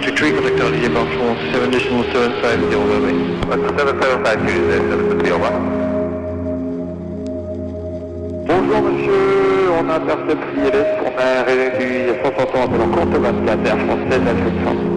tree, contact REALTY débarquement 7.750, bye-bye. 775, au revoir. Bonjour monsieur, on intercepte l'ILS, on a réduit 160 ans appelant courte 24, Air Française, Afrique 100.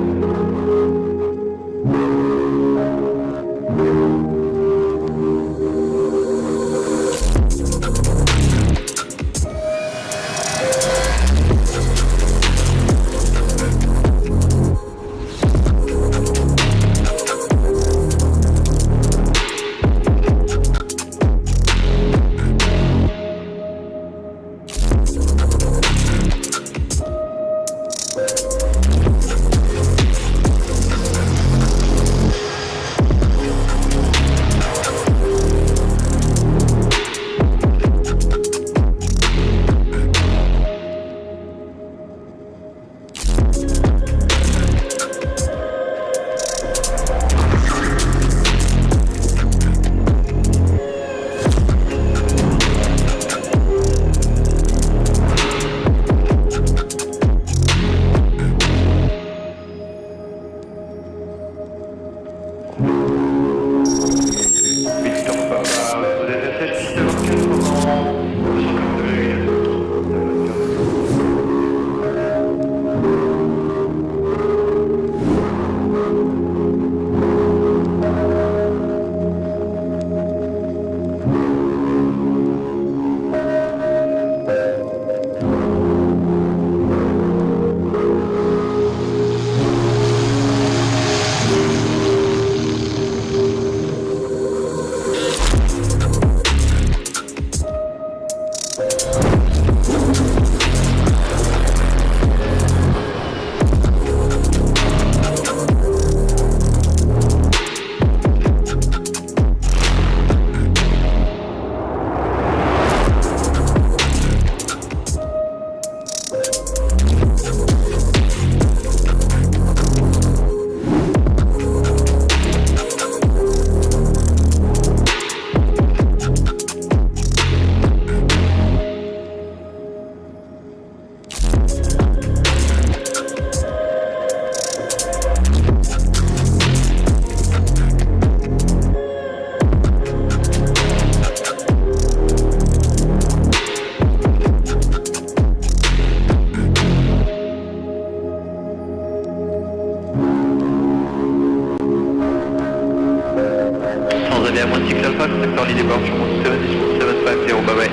contact REALTY débarquement 7.750, bye-bye.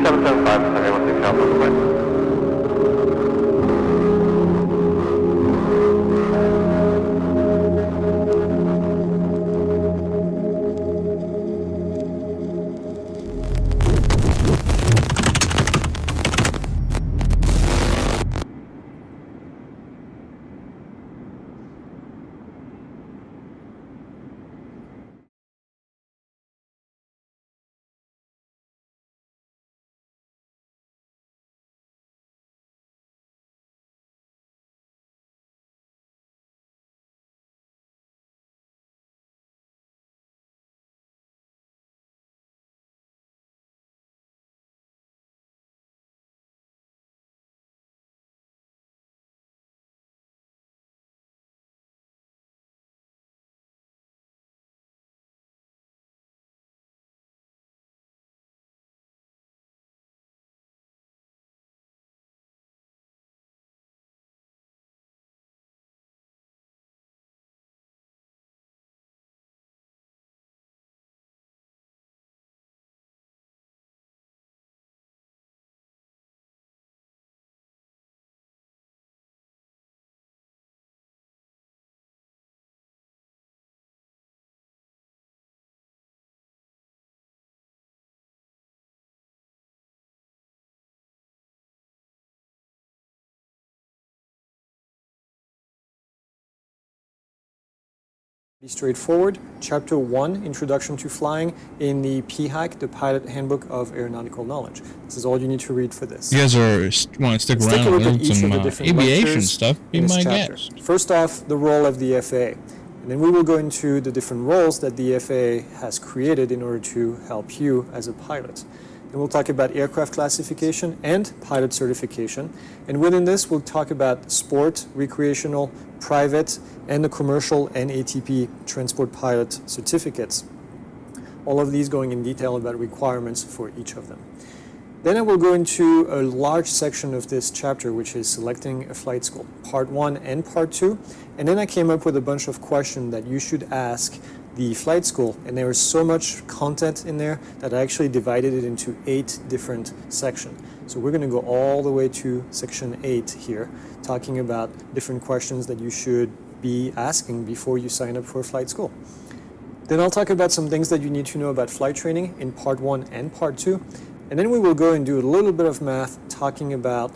775, everyone take care, bye-bye. Be straightforward. Chapter 1, Introduction to Flying, in the PHAK, the Pilot Handbook of Aeronautical Knowledge. This is all you need to read for this. You guys want to stick Let's around take a look at and each some of the different aviation lectures stuff. Be in this my chapter. guest. First off, the role of the FAA. And then we will go into the different roles that the FAA has created in order to help you as a pilot. and we'll talk about aircraft classification and pilot certification. And within this, we'll talk about sport, recreational, private, and the commercial and ATP transport pilot certificates. All of these going in detail about requirements for each of them. Then I will go into a large section of this chapter, which is selecting a flight school, part 1 and part 2. And then I came up with a bunch of questions that you should ask the flight school. And there is so much content in there that I actually divided it into 8 different sections. So we're going to go all the way to section 8 here, talking about different questions that you should be asking before you sign up for a flight school. Then I'll talk about some things that you need to know about flight training in part 1 and part 2. And then we will go and do a little bit of math talking about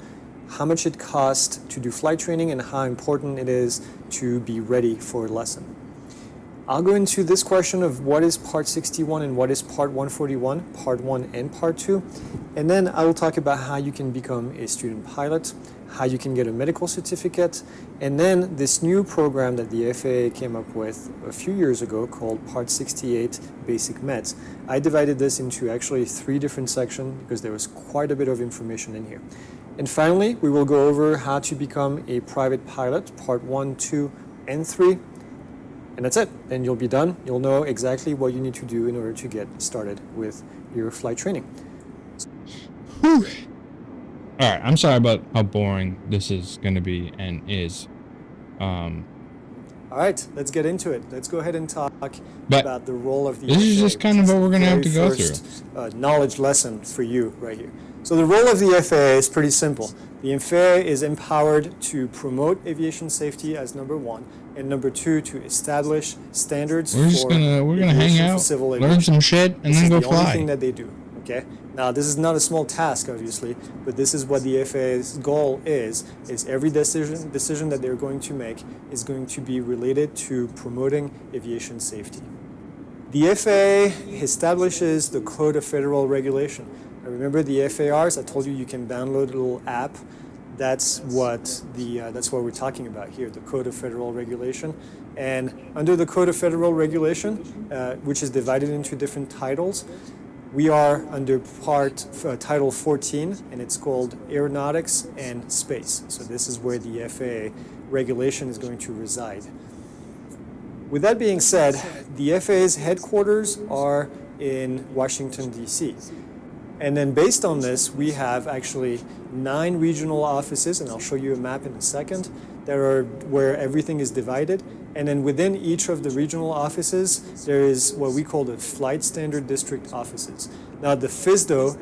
how much it costs to do flight training and how important it is to be ready for a lesson. I'll go into this question of what is part 61 and what is part 141, part 1 and part 2. And then I will talk about how you can become a student pilot, how you can get a medical certificate, and then this new program that the FAA came up with a few years ago called Part 68 Basic Meds. I divided this into actually 3 different sections because there was quite a bit of information in here. And finally, we will go over how to become a private pilot, Part 1, 2, and 3. And that's it. Then you'll be done. You'll know exactly what you need to do in order to get started with your flight training. Whew. All right, I'm sorry about how boring this is going to be and is. All right, let's get into it. Let's go ahead and talk about the role of the FAA. This is just kind of what we're going to have to go through. Knowledge lesson for you right here. So the role of the FAA is pretty simple. The FAA is empowered to promote aviation safety as number 1, and number 2 to establish standards we're gonna hang out, civil learn some shit, and then go fly. This is the only fly. thing that they do. Okay. Now this is not a small task, obviously, but this is what the FAA's goal is every decision that they're going to make is going to be related to promoting aviation safety. The FAA establishes the Code of Federal Regulation. Now remember the FARs? I told you you can download a little app. That's what we're talking about here, the Code of Federal Regulation. And under the Code of Federal Regulation, which is divided into different titles, we are under Title 14, and it's called Aeronautics and Space. So this is where the FAA regulation is going to reside. With that being said, the FAA's headquarters are in Washington, D.C. And then based on this, we have actually 9 regional offices, and I'll show you a map in a second, that are where everything is divided. And then within each of the regional offices, there is what we call the Flight Standard District offices. Now the FSDO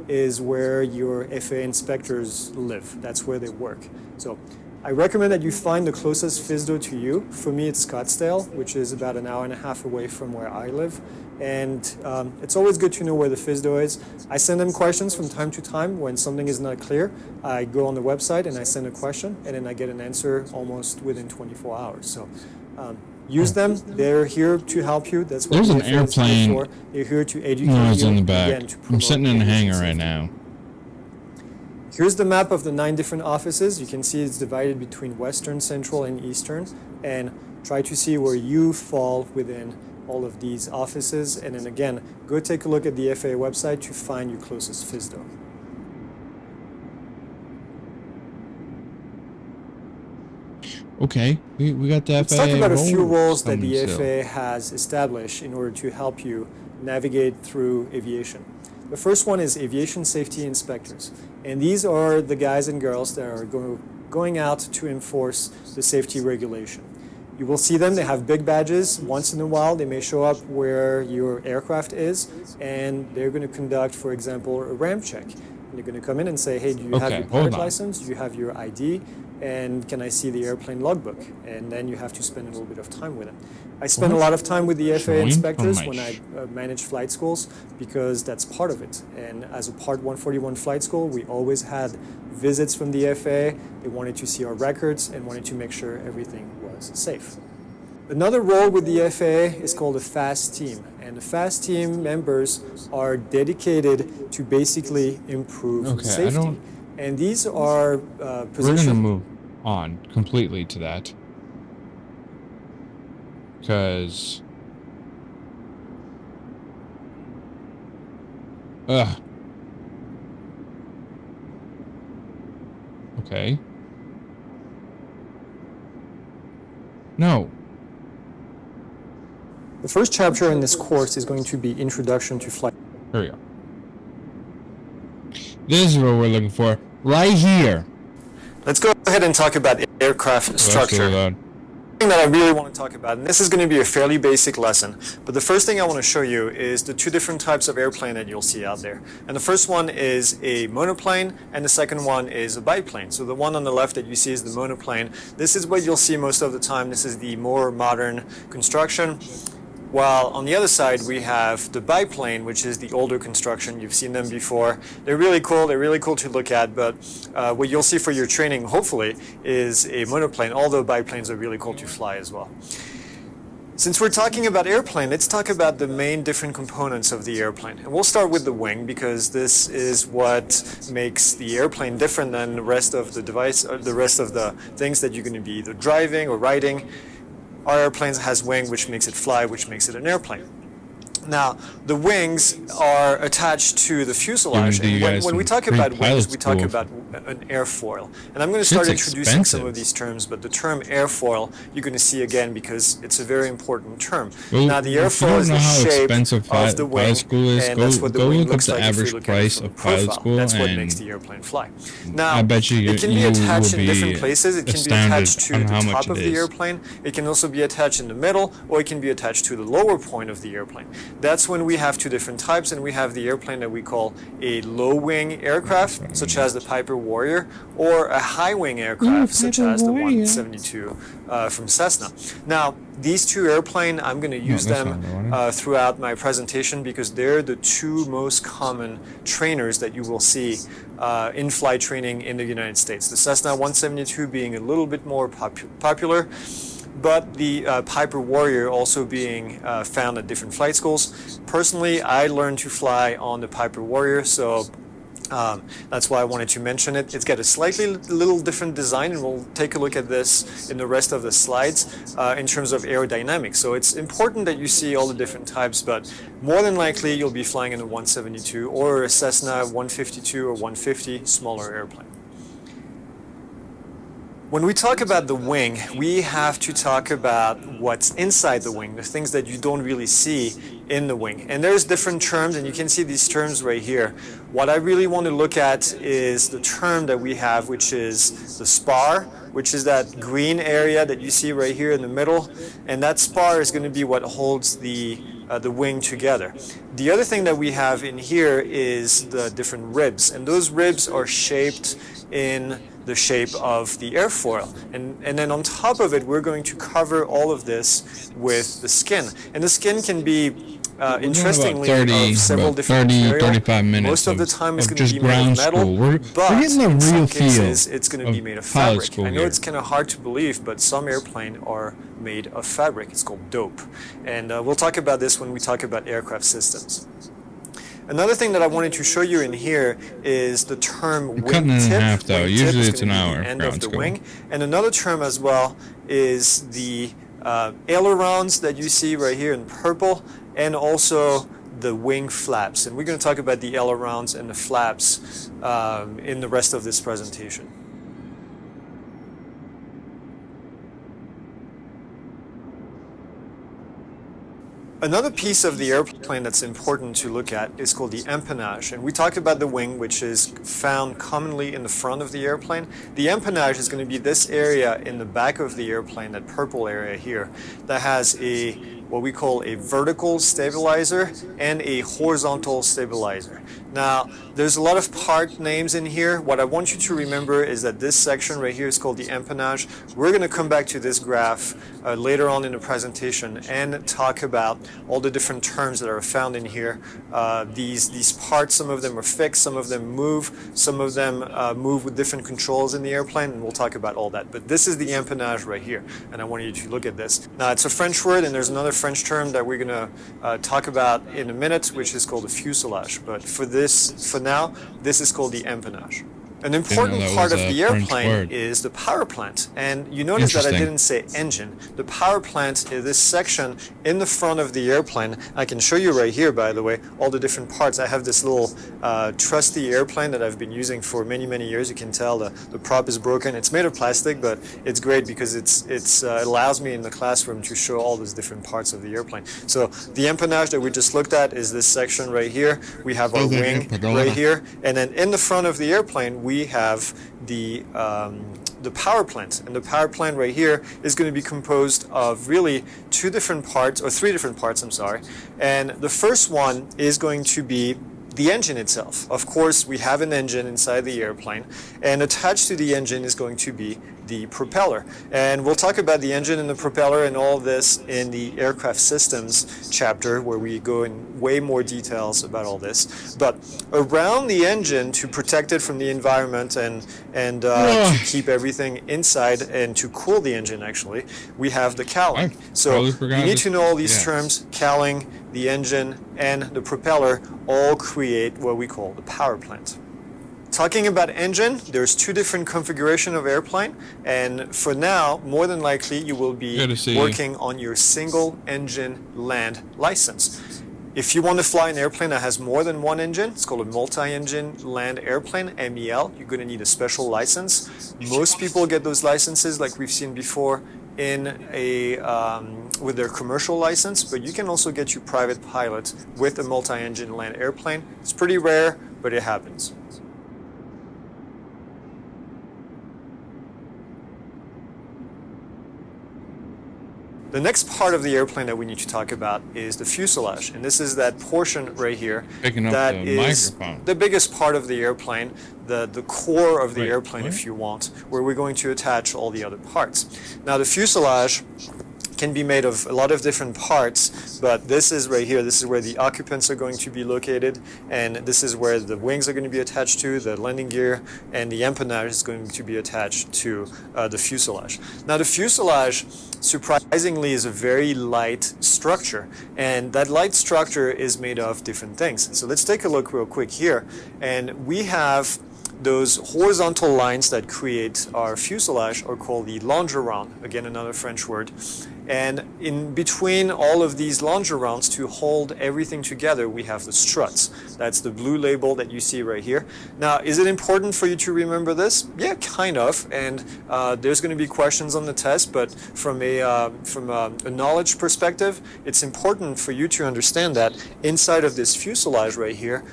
is where your FAA inspectors live. That's where they work. So I recommend that you find the closest FSDO to you. For me, it's Scottsdale, which is about an hour and a half away from where I live. And it's always good to know where the FSDO is. I send them questions from time to time when something is not clear. I go on the website and I send a question, and then I get an answer almost within 24 hours. So use them. They're here to help you. That's what there's an airplane. For. They're here to educate no, it's you. in the back. Again, I'm sitting in a hangar safety. right now. Here's the map of the 9 different offices. You can see it's divided between Western, Central, and Eastern. And try to see where you fall within all of these offices. And then again, go take a look at the FAA website to find your closest FSDO. Okay, we got the Let's FAA. talk about a few roles that the still. FAA has established in order to help you navigate through aviation. The first one is aviation safety inspectors. And these are the guys and girls that are going out to enforce the safety regulation. You will see them, they have big badges. Once in a while, they may show up where your aircraft is, and they're going to conduct, for example, a ramp check. And they're going to come in and say, hey, do you have your pilot license? Do you have your ID? And can I see the airplane logbook? And then you have to spend a little bit of time with them. I spend a lot of time with the FAA inspectors when I manage flight schools because that's part of it. And as a Part 141 flight school, we always had visits from the FAA. They wanted to see our records and wanted to make sure everything was safe. Another role with the FAA is called a FAST team. And the FAST team members are dedicated to basically improve safety. And these are positions. We're going to move on completely to that. Because Ugh. Okay. No. The first chapter in this course is going to be Introduction to Flight. Here we go. This is what we're looking for. Right here. Let's go ahead and talk about aircraft structure. The thing that I really want to talk about, and this is going to be a fairly basic lesson, but the first thing I want to show you is the two different types of airplane that you'll see out there. And the first one is a monoplane, and the second one is a biplane. So the one on the left that you see is the monoplane. This is what you'll see most of the time. This is the more modern construction. While on the other side we have the biplane, which is the older construction. You've seen them before. They're really cool. They're really cool to look at, but what you'll see for your training, hopefully, is a monoplane, although biplanes are really cool to fly as well. Since we're talking about airplane, let's talk about the main different components of the airplane. And we'll start with the wing, because this is what makes the airplane different than the rest of the device, or the rest of the things that you're going to be either driving or riding. Our airplane has wing, which makes it fly, which makes it an airplane. Now, the wings are attached to the fuselage, and when we talk about wings, we talk about an airfoil. And I'm going to start introducing some of these terms, but the term airfoil you're going to see again because it's a very important term. Well, now, the airfoil is the shape of the wing, and that's what the wing looks like if you look at it from the profile. That's what makes the airplane fly. Now, I bet you it can be attached in different places. It can be attached to the top of the airplane. It can also be attached in the middle, or it can be attached to the lower point of the airplane. That's when we have two different types, and we have the airplane that we call a low-wing aircraft, such as the Piper Warrior, or a high-wing aircraft, such as the 172 from Cessna. Now, these two airplanes, I'm going to use them throughout my presentation because they're the two most common trainers that you will see in flight training in the United States. The Cessna 172 being a little bit more popular, but the Piper Warrior also being found at different flight schools. Personally, I learned to fly on the Piper Warrior, so that's why I wanted to mention it. It's got a slightly little different design, and we'll take a look at this in the rest of the slides in terms of aerodynamics. So it's important that you see all the different types, but more than likely you'll be flying in a 172 or a Cessna 152 or 150 smaller airplane. When we talk about the wing, we have to talk about what's inside the wing, the things that you don't really see in the wing. And there's different terms, and you can see these terms right here. What I really want to look at is the term that we have, which is the spar, which is that green area that you see right here in the middle. And that spar is going to be what holds the wing together. The other thing that we have in here is the different ribs, and those ribs are shaped in the shape of the airfoil. And then on top of it, we're going to cover all of this with the skin. And the skin can be, interestingly, of several different materials. 35 minutes Most of the time it's going to be made ground of metal, school. We're getting the in real some feel cases it's going to be made of fabric. I know here. it's kind of hard to believe, but some airplanes are made of fabric. It's called dope. And we'll talk about this when we talk about aircraft systems. Another thing that I wanted to show you in here is the term wingtip. Cutting it in half, though. Usually it's an hour. The end of the wing. And another term as well is the ailerons that you see right here in purple, and also the wing flaps. And we're going to talk about the ailerons and the flaps in the rest of this presentation. Another piece of the airplane that's important to look at is called the empennage. And we talked about the wing, which is found commonly in the front of the airplane. The empennage is going to be this area in the back of the airplane, that purple area here, that has what we call a vertical stabilizer and a horizontal stabilizer. Now, there's a lot of part names in here. What I want you to remember is that this section right here is called the empennage. We're going to come back to this graph later on in the presentation and talk about all the different terms that are found in here. These parts, some of them are fixed, some of them move, some of them move with different controls in the airplane, and we'll talk about all that. But this is the empennage right here, and I want you to look at this. Now, it's a French word, and there's another French term that we're going to talk about in a minute, which is called the fuselage. But for now, this is called the empennage. An important that part was of a the French airplane word. is the power plant. And you notice that I Interesting. didn't say engine. The power plant is this section in the front of the airplane. I can show you right here, by the way, all the different parts. I have this little trusty airplane that I've been using for many, many years. You can tell the prop is broken. It's made of plastic, but it's great because it allows me in the classroom to show all these different parts of the airplane. So the empennage that we just looked at is this section right here. We have our wing right here. And then in the front of the airplane, we have the power plant. And the power plant right here is going to be composed of really three different parts, I'm sorry. And the first one is going to be the engine itself. Of course, we have an engine inside the airplane, and attached to the engine is going to be the propeller. And we'll talk about the engine and the propeller and all of this in the aircraft systems chapter, where we go in way more details about all this. But around the engine, to protect it from the environment and to keep everything inside and to cool the engine, actually, we have the cowling. So you need to know all these terms: cowling, the engine, and the propeller all create what we call the power plant. Talking about engine, there's two different configurations of airplane, and for now, more than likely, you will be working on your single engine land license. If you want to fly an airplane that has more than one engine, it's called a multi-engine land airplane, MEL, you're going to need a special license. Most people get those licenses, like we've seen before, in with their commercial license, but you can also get your private pilot with a multi-engine land airplane. It's pretty rare, but it happens. The next part of the airplane that we need to talk about is the fuselage, and this is that portion right here that is the biggest part of the airplane, the core of the airplane, if you want, where we're going to attach all the other parts. Now, the fuselage can be made of a lot of different parts, but this is right here. This is where the occupants are going to be located, and this is where the wings are going to be attached to, the landing gear, and the empennage is going to be attached to the fuselage. Now, the fuselage, surprisingly, is a very light structure, and that light structure is made of different things. So let's take a look real quick here, and we have those horizontal lines that create our fuselage are called the longerons, again another French word. And in between all of these longerons, to hold everything together, we have the struts. That's the blue label that you see right here. Now, is it important for you to remember this? Yeah, kind of. And there's going to be questions on the test, but from a knowledge perspective, it's important for you to understand that inside of this fuselage right here,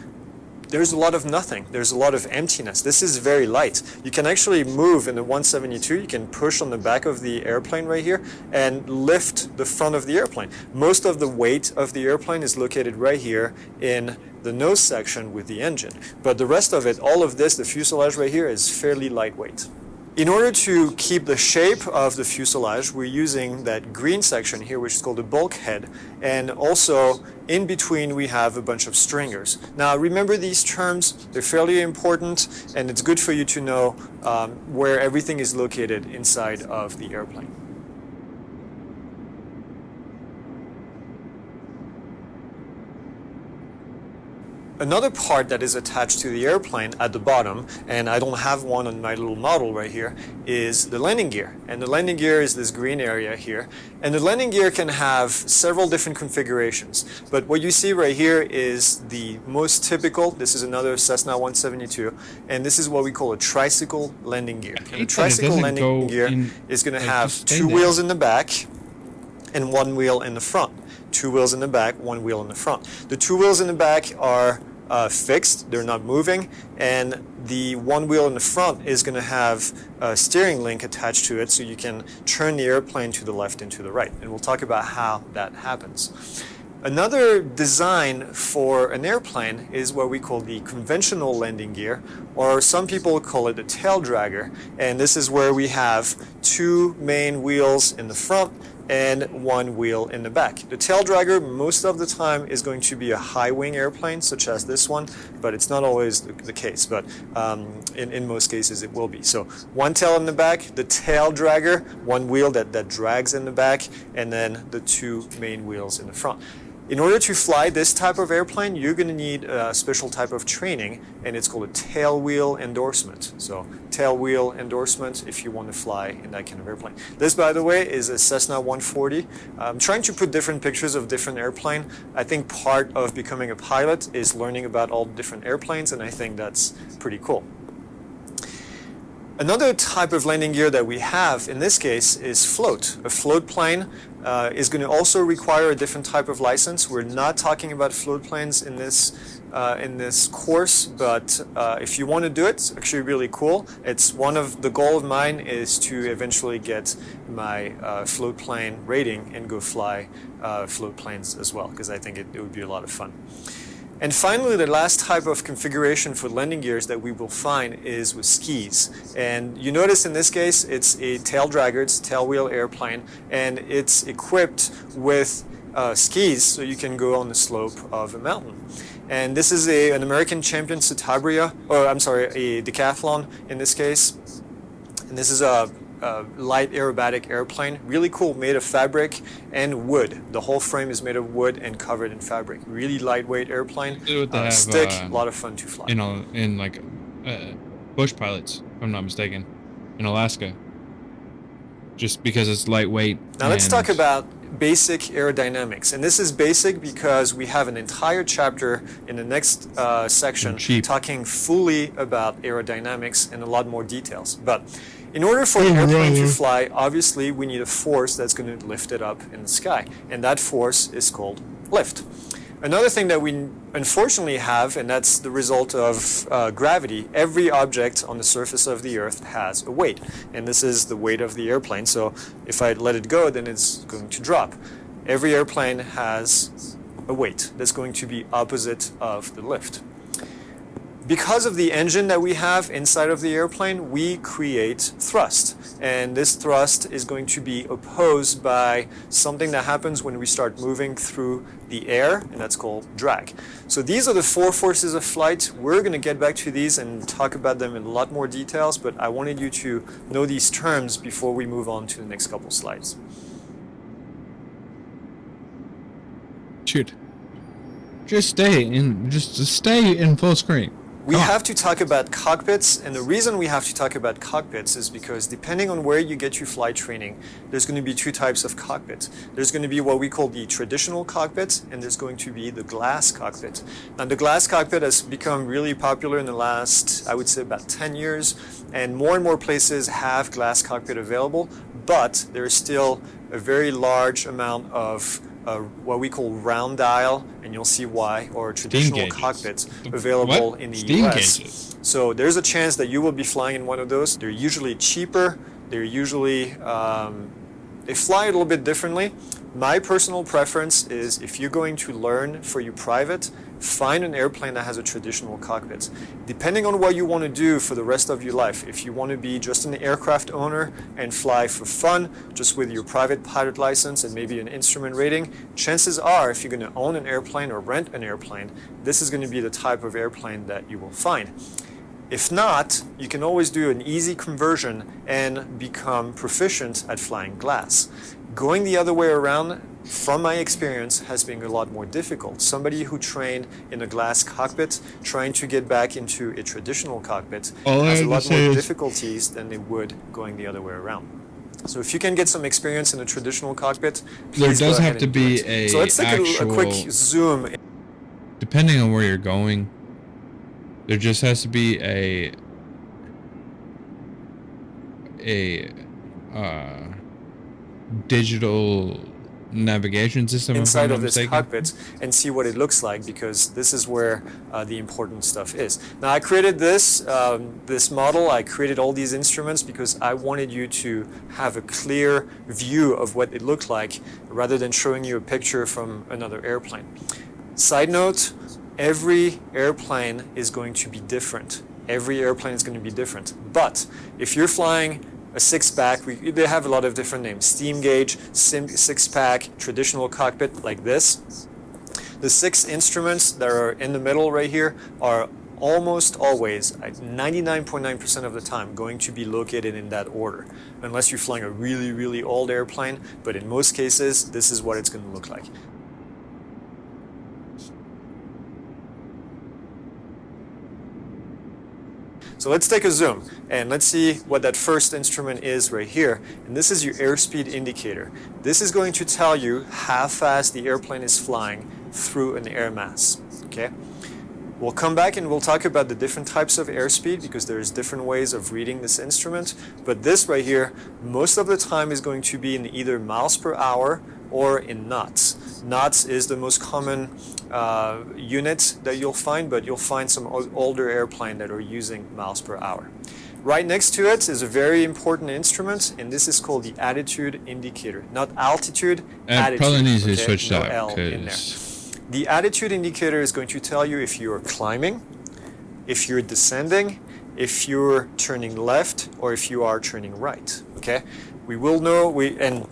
there's a lot of nothing. There's a lot of emptiness. This is very light. You can actually move in the 172. You can push on the back of the airplane right here and lift the front of the airplane. Most of the weight of the airplane is located right here in the nose section with the engine. But the rest of it, all of this, the fuselage right here, is fairly lightweight. In order to keep the shape of the fuselage, we're using that green section here, which is called the bulkhead, and also in between we have a bunch of stringers. Now remember these terms, they're fairly important, and it's good for you to know where everything is located inside of the airplane. Another part that is attached to the airplane at the bottom, and I don't have one on my little model right here, is the landing gear. And the landing gear is this green area here. And the landing gear can have several different configurations. But what you see right here is the most typical. This is another Cessna 172. And this is what we call a tricycle landing gear. And a tricycle landing gear is going to have two wheels in the back and one wheel in the front. Two wheels in the back, one wheel in the front. The two wheels in the back are fixed, they're not moving, and the one wheel in the front is going to have a steering link attached to it so you can turn the airplane to the left and to the right. And we'll talk about how that happens. Another design for an airplane is what we call the conventional landing gear, or some people call it the tail dragger. And this is where we have two main wheels in the front and one wheel in the back. The tail dragger most of the time is going to be a high wing airplane such as this one, but it's not always the case, but in most cases it will be. So one tail in the back, the tail dragger, one wheel that drags in the back, and then the two main wheels in the front. In order to fly this type of airplane, you're going to need a special type of training, and it's called a tail wheel endorsement. So tail wheel endorsement if you want to fly in that kind of airplane. This, by the way, is a Cessna 140. I'm trying to put different pictures of different airplane. I think part of becoming a pilot is learning about all the different airplanes, and I think that's pretty cool. Another type of landing gear that we have in this case is float. A float plane is going to also require a different type of license. We're not talking about float planes in this course, but if you want to do it, it's actually really cool. It's one of the goal of mine is to eventually get my float plane rating and go fly float planes as well, because I think it would be a lot of fun. And finally, the last type of configuration for landing gears that we will find is with skis. And you notice in this case, it's a tail dragger, it's a tail wheel airplane, and it's equipped with skis so you can go on the slope of a mountain. And this is an American champion Citabria, or I'm sorry, a decathlon in this case. And this is a light aerobatic airplane, really cool, made of fabric and wood. The whole frame is made of wood and covered in fabric. Really lightweight airplane. Stick, a lot of fun to fly. In like bush pilots, if I'm not mistaken, in Alaska. Just because it's lightweight. Now let's talk about basic aerodynamics. And this is basic because we have an entire chapter in the next section talking fully about aerodynamics and a lot more details. But in order for an airplane to fly, obviously we need a force that's going to lift it up in the sky. And that force is called lift. Another thing that we unfortunately have, and that's the result of gravity, every object on the surface of the Earth has a weight. And this is the weight of the airplane. So if I let it go, then it's going to drop. Every airplane has a weight that's going to be opposite of the lift. Because of the engine that we have inside of the airplane, we create thrust. And this thrust is going to be opposed by something that happens when we start moving through the air, and that's called drag. So these are the four forces of flight. We're going to get back to these and talk about them in a lot more details, but I wanted you to know these terms before we move on to the next couple slides. Shoot. Just stay in full screen. We have to talk about cockpits, and the reason we have to talk about cockpits is because depending on where you get your flight training, there's going to be two types of cockpits. There's going to be what we call the traditional cockpit, and there's going to be the glass cockpit. Now, the glass cockpit has become really popular in the last, I would say, about 10 years, and more places have glass cockpit available, but there is still a very large amount of what we call round dial, and you'll see why, or traditional cockpits available in the US. So there's a chance that you will be flying in one of those. They're usually cheaper. They're usually, they fly a little bit differently. My personal preference is if you're going to learn for your private, find an airplane that has a traditional cockpit. Depending on what you want to do for the rest of your life, if you want to be just an aircraft owner and fly for fun, just with your private pilot license and maybe an instrument rating, chances are if you're going to own an airplane or rent an airplane, this is going to be the type of airplane that you will find. If not, you can always do an easy conversion and become proficient at flying glass. Going the other way around, from my experience, has been a lot more difficult. Somebody who trained in a glass cockpit, trying to get back into a traditional cockpit, has a lot more difficulties than they would going the other way around. So if you can get some experience in a traditional cockpit, please there does go have ahead to and do be it. So let's take a quick zoom. Depending on where you're going, there just has to be a digital navigation system inside of this cockpit and see what it looks like, because this is where the important stuff is. Now I created this model, I created all these instruments because I wanted you to have a clear view of what it looked like rather than showing you a picture from another airplane. Side note, every airplane is going to be different. Every airplane is going to be different. But if you're flying a six-pack, they have a lot of different names. Steam gauge, six-pack, traditional cockpit like this. The 6 instruments that are in the middle right here are almost always, 99.9% of the time, going to be located in that order. Unless you're flying a really, really old airplane, but in most cases, this is what it's going to look like. So let's take a zoom and let's see what that first instrument is right here. And this is your airspeed indicator. This is going to tell you how fast the airplane is flying through an air mass. Okay? We'll come back and we'll talk about the different types of airspeed because there's different ways of reading this instrument. But this right here, most of the time is going to be in either miles per hour or in knots. Knots is the most common unit that you'll find, but you'll find some older airplane that are using miles per hour. Right next to it is a very important instrument, and this is called the attitude indicator. Not altitude, attitude. Probably needs to okay? switch No that L in there. because The attitude indicator is going to tell you if you're climbing, if you're descending, if you're turning left, or if you are turning right. Okay? We will know, and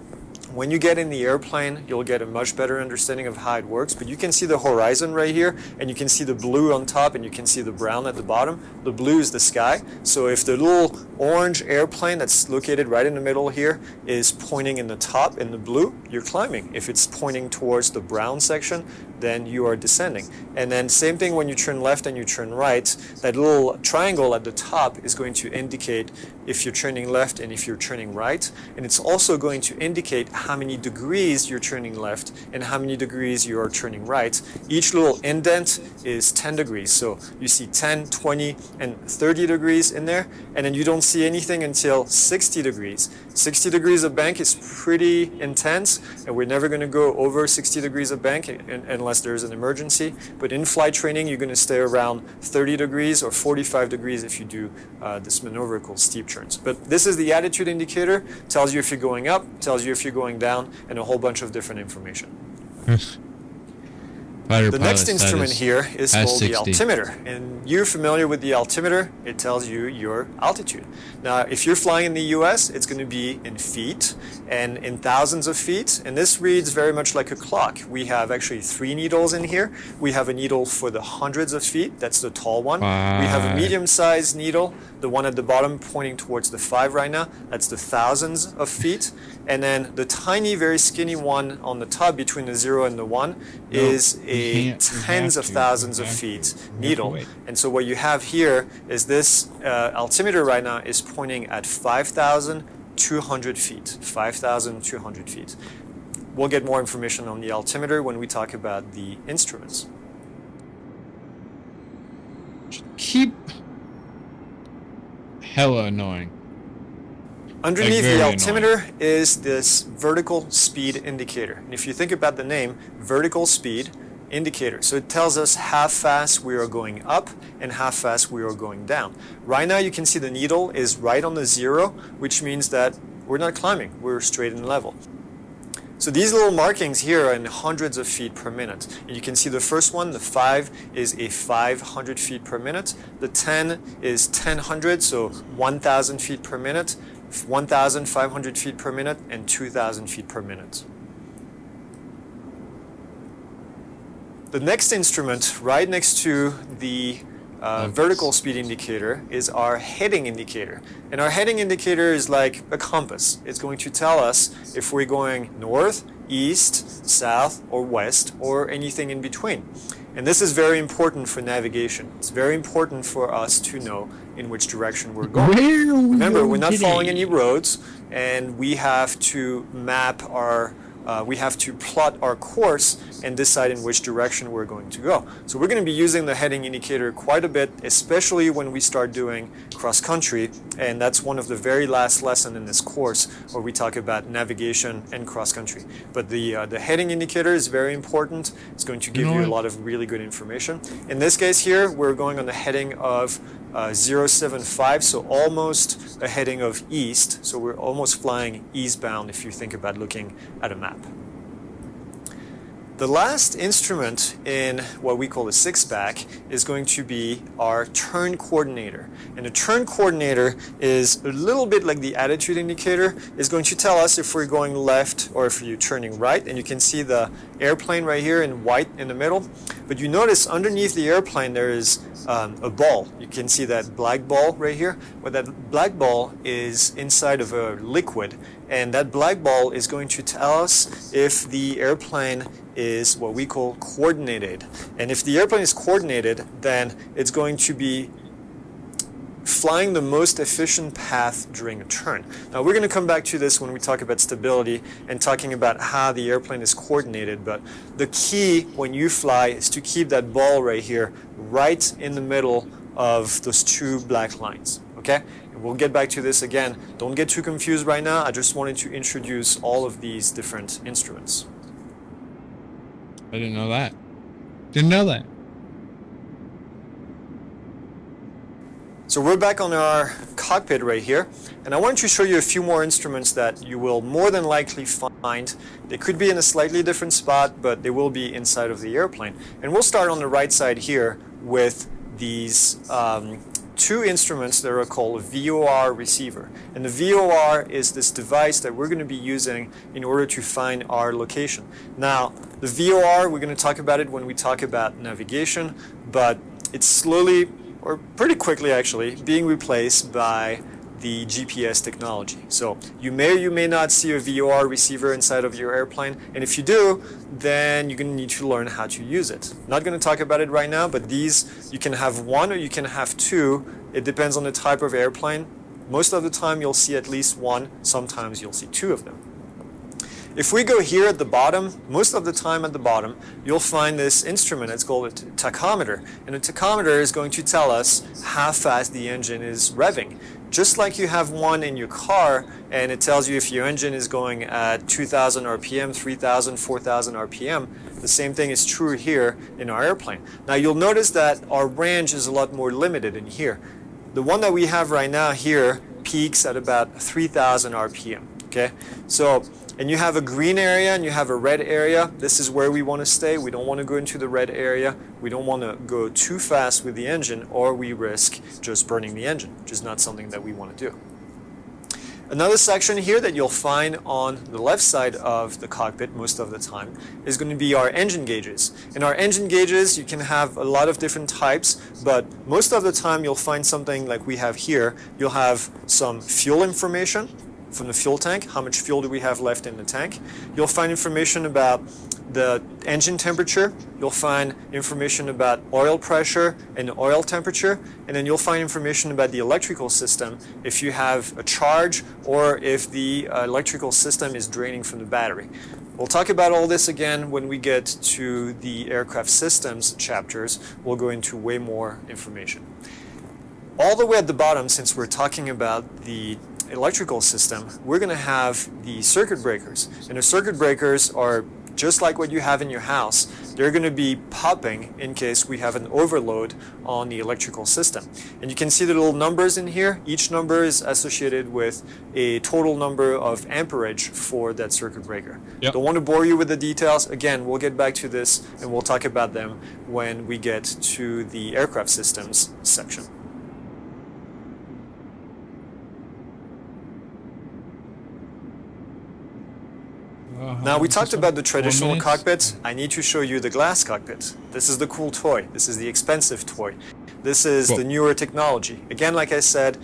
when you get in the airplane, you'll get a much better understanding of how it works. But you can see the horizon right here, and you can see the blue on top, and you can see the brown at the bottom. The blue is the sky. So if the little orange airplane that's located right in the middle here is pointing in the top in the blue, you're climbing. If it's pointing towards the brown section, then you are descending. And then same thing when you turn left and you turn right, that little triangle at the top is going to indicate if you're turning left and if you're turning right. And it's also going to indicate how many degrees you're turning left and how many degrees you are turning right. Each little indent is 10 degrees. So you see 10, 20, and 30 degrees in there. And then you don't see anything until 60 degrees. 60 degrees of bank is pretty intense, and we're never going to go over 60 degrees of bank unless there's an emergency. But in flight training, you're going to stay around 30 degrees or 45 degrees if you do this maneuver called steep turns. But this is the attitude indicator. Tells you if you're going up, tells you if you're going down, and a whole bunch of different information. The next instrument here is called the altimeter, and you're familiar with the altimeter. It tells you your altitude. Now, if you're flying in the US, it's going to be in feet and in thousands of feet, and this reads very much like a clock. We have actually 3 needles in here. We have a needle for the hundreds of feet, that's the tall one. We have a medium-sized needle, the one at the bottom pointing towards the 5 right now, that's the thousands of feet. And then the tiny, very skinny one on the top between the 0 and the 1 is a tens of thousands of feet needle. And so what you have here is this altimeter right now is pointing at 5,200 feet. 5,200 feet. We'll get more information on the altimeter when we talk about the instruments. keep hella annoying. Underneath Like, the very altimeter is this vertical speed indicator. And if you think about the name, vertical speed indicator. So it tells us how fast we are going up and how fast we are going down. Right now you can see the needle is right on the 0, which means that we're not climbing, we're straight and level. So these little markings here are in hundreds of feet per minute. And you can see the first one, the 5, is a 500 feet per minute. The 10 is 1000, so 1,000 feet per minute, 1,500 feet per minute, and 2,000 feet per minute. The next instrument right next to the vertical speed indicator is our heading indicator. And our heading indicator is like a compass. It's going to tell us if we're going north, east, south, or west, or anything in between. And this is very important for navigation. It's very important for us to know in which direction we're going. Remember, we're not following any roads, and we have to map our we have to plot our course and decide in which direction we're going to go. So we're going to be using the heading indicator quite a bit, especially when we start doing cross-country, and that's one of the very last lessons in this course where we talk about navigation and cross-country. But the heading indicator is very important. It's going to give you a lot of really good information. In this case here, we're going on the heading of 075, so almost a heading of east. So we're almost flying eastbound if you think about looking at a map. The last instrument in what we call a six-pack is going to be our turn coordinator. And the turn coordinator is a little bit like the attitude indicator. It's going to tell us if we're going left or if you're turning right. And you can see the airplane right here in white in the middle. But you notice underneath the airplane there is a ball. You can see that black ball right here. Well, that black ball is inside of a liquid. And that black ball is going to tell us if the airplane is what we call coordinated. And if the airplane is coordinated, then it's going to be flying the most efficient path during a turn. Now we're going to come back to this when we talk about stability and talking about how the airplane is coordinated, but the key when you fly is to keep that ball right here, right in the middle of those two black lines, okay? And we'll get back to this again. Don't get too confused right now. I just wanted to introduce all of these different instruments. I didn't know that. Didn't know that. So we're back on our cockpit right here, and I wanted to show you a few more instruments that you will more than likely find. They could be in a slightly different spot, but they will be inside of the airplane. And we'll start on the right side here with these two instruments that are called a VOR receiver. And the VOR is this device that we're going to be using in order to find our location. Now, the VOR, we're going to talk about it when we talk about navigation, but it's slowly, or pretty quickly actually, being replaced by the GPS technology. So you may or you may not see a VOR receiver inside of your airplane, and if you do, then you're going to need to learn how to use it. Not going to talk about it right now, but these, you can have one or you can have two. It depends on the type of airplane. Most of the time you'll see at least one, sometimes you'll see two of them. If we go here at the bottom, most of the time at the bottom, you'll find this instrument. It's called a tachometer. And a tachometer is going to tell us how fast the engine is revving. Just like you have one in your car, and it tells you if your engine is going at 2,000 RPM, 3,000, 4,000 RPM, the same thing is true here in our airplane. Now you'll notice that our range is a lot more limited in here. The one that we have right now here peaks at about 3,000 RPM, okay? So, and you have a green area and you have a red area. This is where we want to stay. We don't want to go into the red area. We don't want to go too fast with the engine, or we risk just burning the engine, which is not something that we want to do. Another section here that you'll find on the left side of the cockpit most of the time is going to be our engine gauges. In our engine gauges, you can have a lot of different types, but most of the time you'll find something like we have here. You'll have some fuel information from the fuel tank. How much fuel do we have left in the tank? You'll find information about the engine temperature. You'll find information about oil pressure and oil temperature. And then you'll find information about the electrical system if you have a charge or if the electrical system is draining from the battery. We'll talk about all this again when we get to the aircraft systems chapters. We'll go into way more information. All the way at the bottom, since we're talking about the electrical system, we're going to have the circuit breakers. And the circuit breakers are just like what you have in your house. They're going to be popping in case we have an overload on the electrical system. And you can see the little numbers in here. Each number is associated with a total number of amperage for that circuit breaker. Yep. Don't want to bore you with the details. Again, we'll get back to this and we'll talk about them when we get to the aircraft systems section. Now we talked about the traditional cockpits. I need to show you the glass cockpit. This is the cool toy. This is the expensive toy. This is the newer technology. Again, like I said,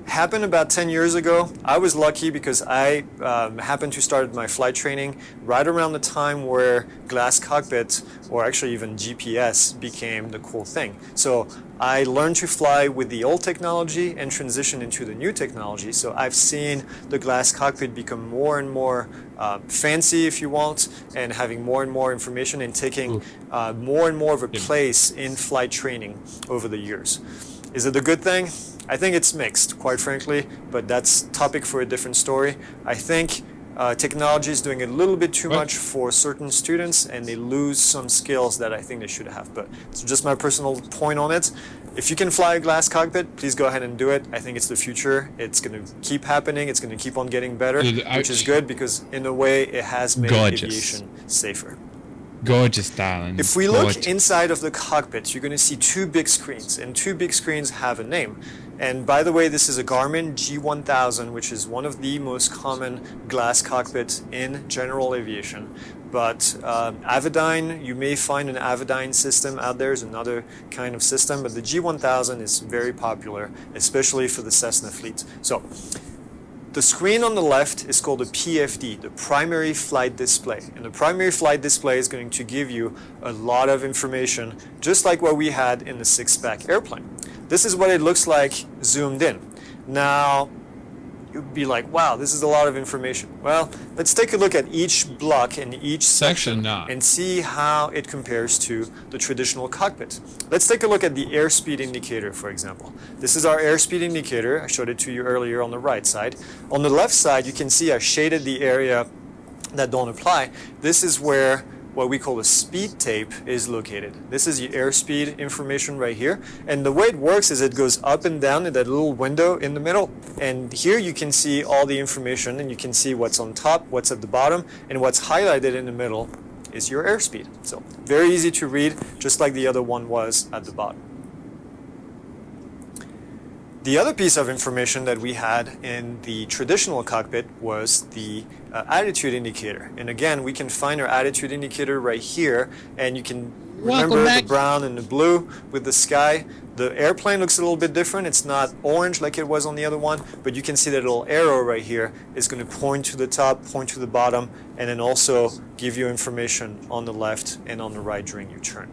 happened about 10 years ago. I was lucky because I happened to start my flight training right around the time where glass cockpit, or actually even GPS, became the cool thing. So I learned to fly with the old technology and transition into the new technology. So I've seen the glass cockpit become more and more fancy, if you want, and having more and more information and taking more and more of a place in flight training over the years. Is it a good thing? I think it's mixed, quite frankly, but that's topic for a different story. I think technology is doing a little bit too much for certain students, and they lose some skills that I think they should have. But it's just my personal point on it. If you can fly a glass cockpit, please go ahead and do it. I think it's the future. It's going to keep happening. It's going to keep on getting better, which is good because in a way it has made aviation safer. Gorgeous, darling. If we look inside of the cockpit, you're going to see two big screens, and two big screens have a name. And by the way, this is a Garmin G1000, which is one of the most common glass cockpits in general aviation. But Avidyne, you may find an Avidyne system out there, is another kind of system, but the G1000 is very popular, especially for the Cessna fleet. So the screen on the left is called a PFD, the primary flight display. And the primary flight display is going to give you a lot of information, just like what we had in the six-pack airplane. this is what it looks like zoomed in. Now, you'd be like, wow, this is a lot of information. Well, let's take a look at each block and each section and see how it compares to the traditional cockpit. Let's take a look at the airspeed indicator, for example. This is our airspeed indicator. I showed it to you earlier on the right side. On the left side, you can see I shaded the area that don't apply. This is where what we call the speed tape is located. This is the airspeed information right here. And the way it works is it goes up and down in that little window in the middle. And here you can see all the information, and you can see what's on top, what's at the bottom, and what's highlighted in the middle is your airspeed. So very easy to read, just like the other one was at the bottom. The other piece of information that we had in the traditional cockpit was the attitude indicator. And again, we can find our attitude indicator right here, and you can remember the brown and the blue with the sky. The airplane looks a little bit different. It's not orange like it was on the other one, but you can see that little arrow right here is going to point to the top, point to the bottom, and then also give you information on the left and on the right during your turn.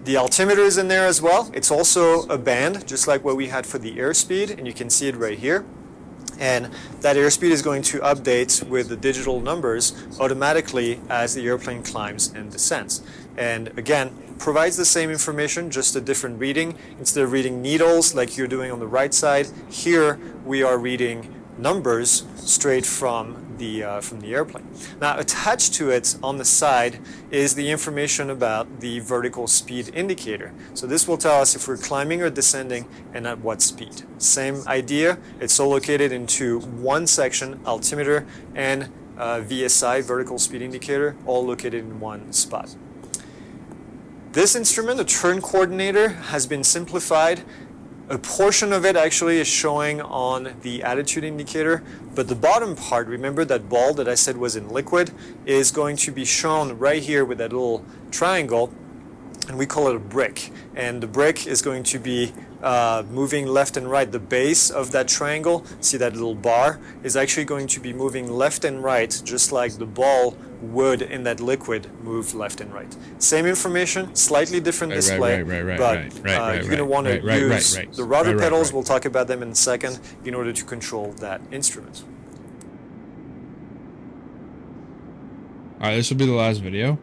The altimeter is in there as well. It's also a band, just like what we had for the airspeed, and you can see it right here. And that airspeed is going to update with the digital numbers automatically as the airplane climbs and descends. And again, provides the same information, just a different reading. Instead of reading needles like you're doing on the right side, here we are reading numbers straight from the airplane. Now, attached to it on the side is the information about the vertical speed indicator. So this will tell us if we're climbing or descending and at what speed. Same idea. It's all located into one section, altimeter and VSI, vertical speed indicator, all located in one spot. This instrument, the turn coordinator, has been simplified. A portion of it actually is showing on the attitude indicator, but the bottom part, remember that ball that I said was in liquid, is going to be shown right here with that little triangle, and we call it a brick. And the brick is going to be moving left and right. The base of that triangle, see that little bar, is actually going to be moving left and right, just like the ball would in that liquid move left and right. Same information, slightly different display, but you're going to want to use the rudder pedals. We'll talk about them in a second in order to control that instrument. All right, this will be the last video.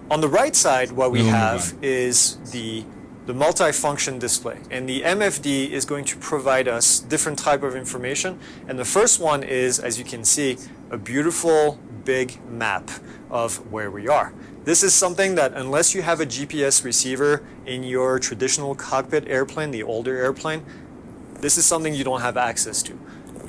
On the right side, what we have is the multi-function display, and the MFD is going to provide us different type of information. And the first one is, as you can see, a beautiful big map of where we are. This is something that unless you have a GPS receiver in your traditional cockpit airplane, the older airplane, this is something you don't have access to.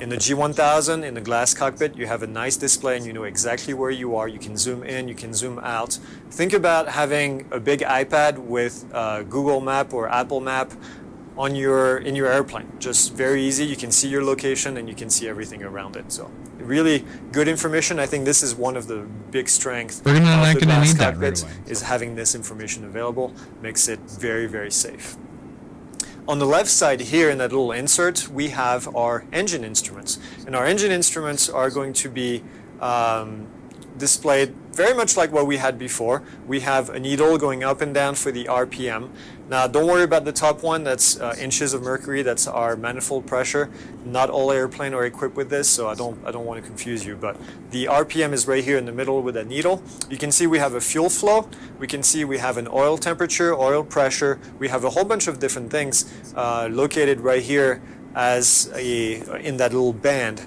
In the G1000, in the glass cockpit, you have a nice display and you know exactly where you are. You can zoom in, you can zoom out. Think about having a big iPad with Google Map or Apple Map in your airplane. Just very easy. You can see your location and you can see everything around it. So really good information. I think this is one of the big strengths of the glass cockpit is having this information available. Makes it very, very safe. On the left side here in that little insert, we have our engine instruments. And our engine instruments are going to be displayed very much like what we had before. We have a needle going up and down for the RPM. Now, don't worry about the top one. That's inches of mercury. That's our manifold pressure. Not all airplanes are equipped with this, so I don't want to confuse you. But the RPM is right here in the middle with a needle. You can see we have a fuel flow. We can see we have an oil temperature, oil pressure. We have a whole bunch of different things located right here as in that little band,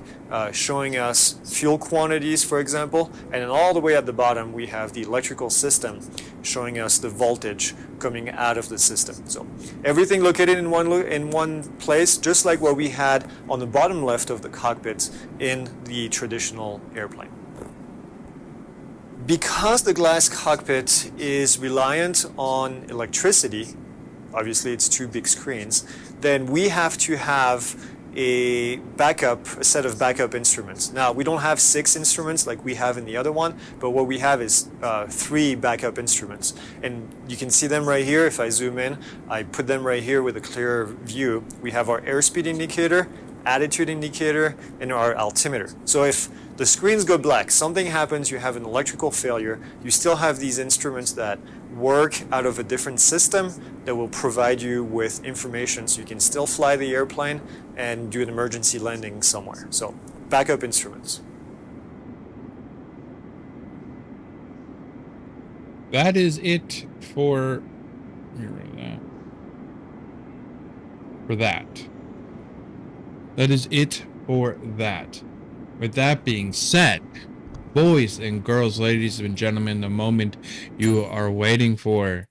showing us fuel quantities, for example, and then all the way at the bottom we have the electrical system showing us the voltage coming out of the system. So everything located in one place, just like what we had on the bottom left of the cockpit in the traditional airplane. Because the glass cockpit is reliant on electricity, obviously it's two big screens, then we have to have a set of backup instruments. Now, we don't have 6 instruments like we have in the other one, but what we have is 3 backup instruments. And you can see them right here. If I zoom in, I put them right here with a clear view. We have our airspeed indicator, attitude indicator, and our altimeter. So if the screens go black, something happens, you have an electrical failure, you still have these instruments that work out of a different system that will provide you with information so you can still fly the airplane and do an emergency landing somewhere. So backup instruments. That is it for that. That is it for that. With that being said, boys and girls, ladies and gentlemen, the moment you are waiting for.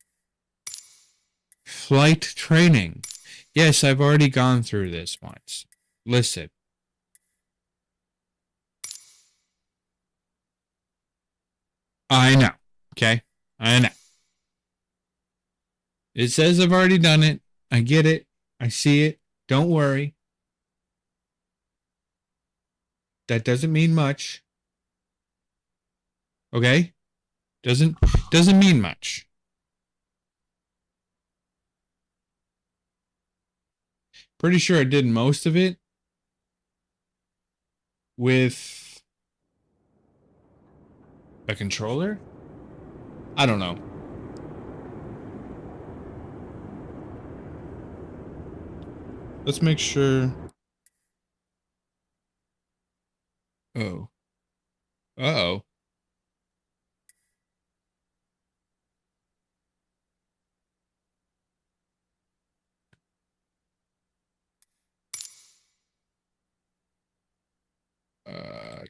Flight training. Yes, I've already gone through this once. Listen. I know. Okay? I know. It says I've already done it. I get it. I see it. Don't worry. That doesn't mean much. Okay? Doesn't mean much. Pretty sure I did most of it with a controller? I don't know. Let's make sure. Oh. Uh-oh.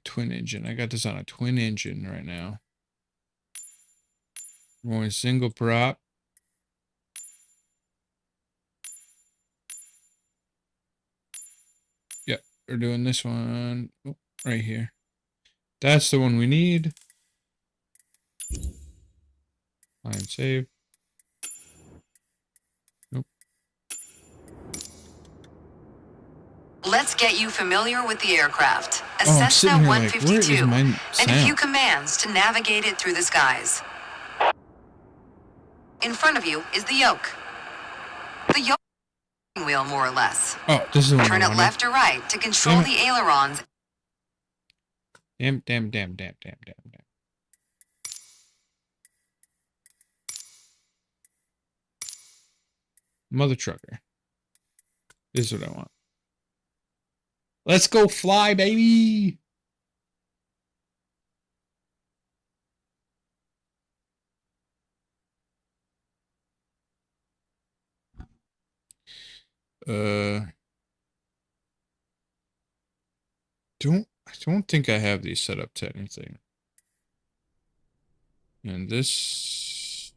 Twin engine. I got this on a twin engine right now. We're going single prop. Yep, we're doing this one right here. That's the one we need. Line save. Nope. Let's get you familiar with the aircraft. A Oh, I'm Cessna sitting here like, where is 152, my and a few sound? commands to navigate it through the skies. In front of you is the yoke. The yoke wheel, more or less. Oh, this is the one Turn I it wanted. left or right to control Damn it. the ailerons. Damn. Mother trucker. This is what I want. Let's go fly, baby. I don't think I have these set up to anything. And this.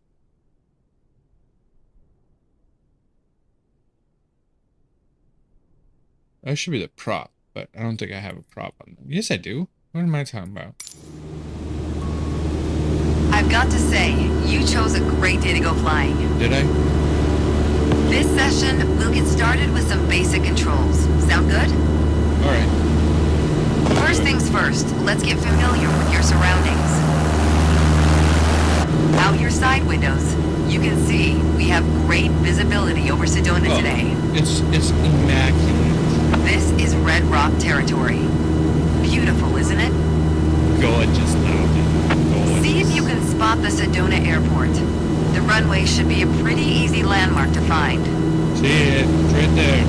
That should be the prop, but I don't think I have a prop on them. Yes, I do. What am I talking about? I've got to say, you chose a great day to go flying. Did I? This session, we'll get started with some basic controls. Sound good? All right. First things first, let's get familiar with your surroundings. Out your side windows, you can see we have great visibility over Sedona Oh, today. It's immaculate. This is Red Rock territory. Beautiful, isn't it? Gorgeous now. Gorgeous. See if you can spot the Sedona airport. The runway should be a pretty easy landmark to find. See it. It's right there.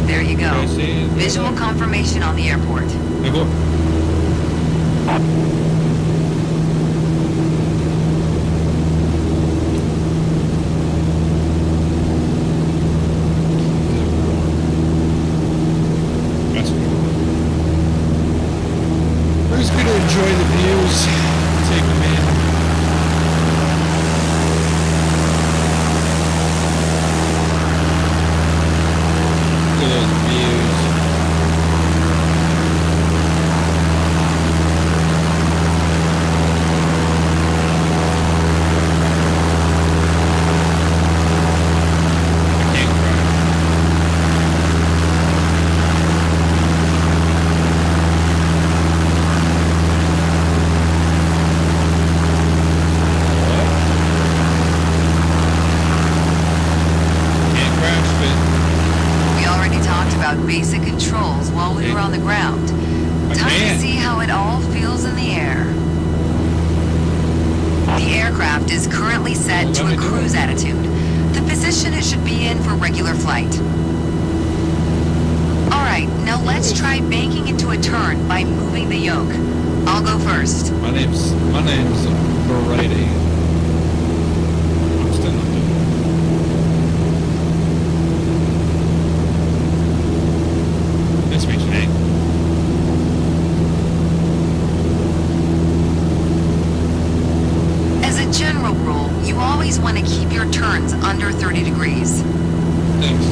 There you go. Okay, see it? Visual confirmation on the airport. Now go. That's cool. We're just gonna enjoy the views. Take them in. Look at those views. I can't cry. Can't crash, but We already talked about basic controls while we were on the ground. I Time to can't. see how it all feels in the air. The aircraft is currently set to a cruise attitude. The position it should be in for regular flight. Alright, now let's try banking into a turn by moving the yoke. I'll go first. My name's Brady. I'm still not doing it. Nice to meet you, Nate. As a general rule, you always want to keep your turns under 30 degrees. Thanks.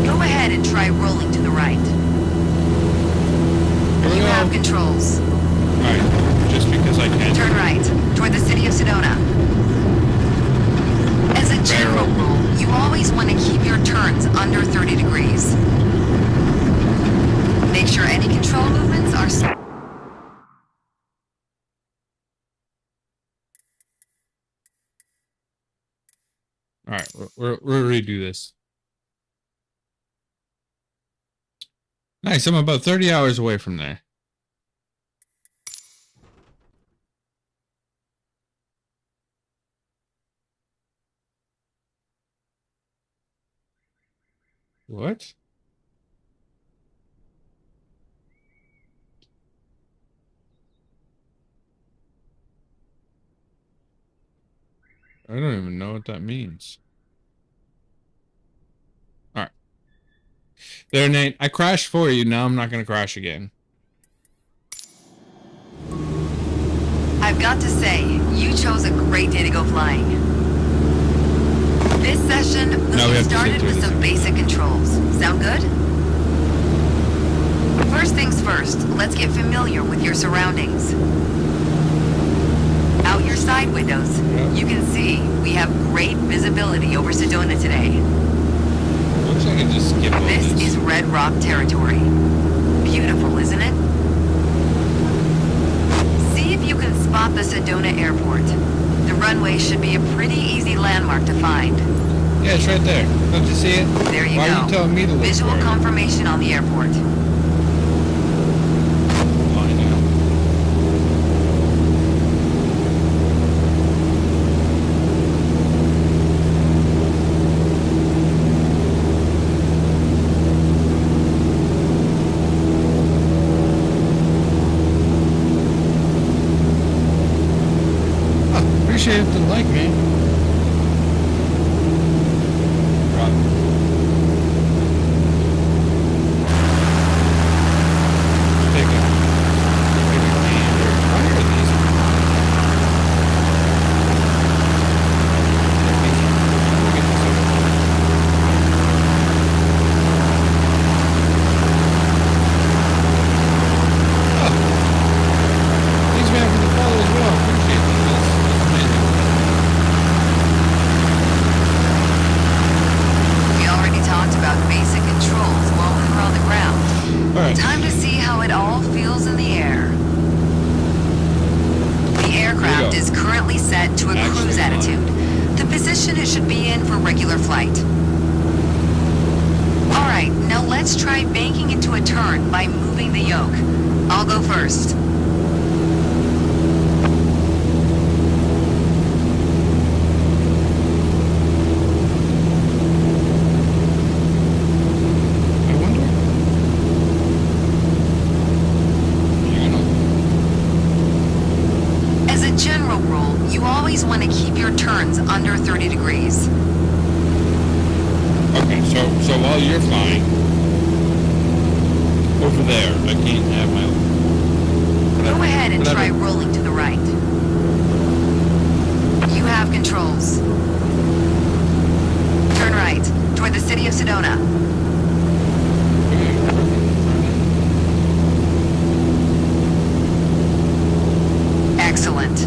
Go ahead and try rolling to the right. You have controls. Alright, just because I can. Turn right, toward the city of Sedona. As a general rule, you always want to keep your turns under 30 degrees. Make sure any control movements are... Alright, we'll redo this. Nice, I'm about 30 hours away from there. What? I don't even know what that means. Alright. There, Nate. I crashed for you. Now I'm not going to crash again. I've got to say, you chose a great day to go flying. This session, we'll get started with some basic controls. Sound good? First things first, let's get familiar with your surroundings. Out your side windows, you can see we have great visibility over Sedona today. Looks like I can just skip all This is Red Rock territory. Beautiful, isn't it? See if you can spot the Sedona airport. The runway should be a pretty easy landmark to find. Yeah, it's right there. Don't you see it? There you Why go. are you telling me to look Visual for it? confirmation on the airport. Fine, yeah. Appreciate it to like me. Right. Take a gander. Why are these? Thanks, man, for the follow as well. Appreciate that. That's amazing. We already talked about basic controls while we were on the ground. Alright. Time to see how it all feels in the air. The aircraft is currently set to a cruise attitude. The position it should be in for regular flight. Alright, now let's try banking into a turn by moving the yoke. I'll go first. I wonder. As a general rule, you always want to keep your turns under 30 degrees. Okay, so while you're flying over there, I can't have my. Go ahead and Whatever. try rolling to the right. You have controls. Turn right, toward the city of Sedona. Excellent.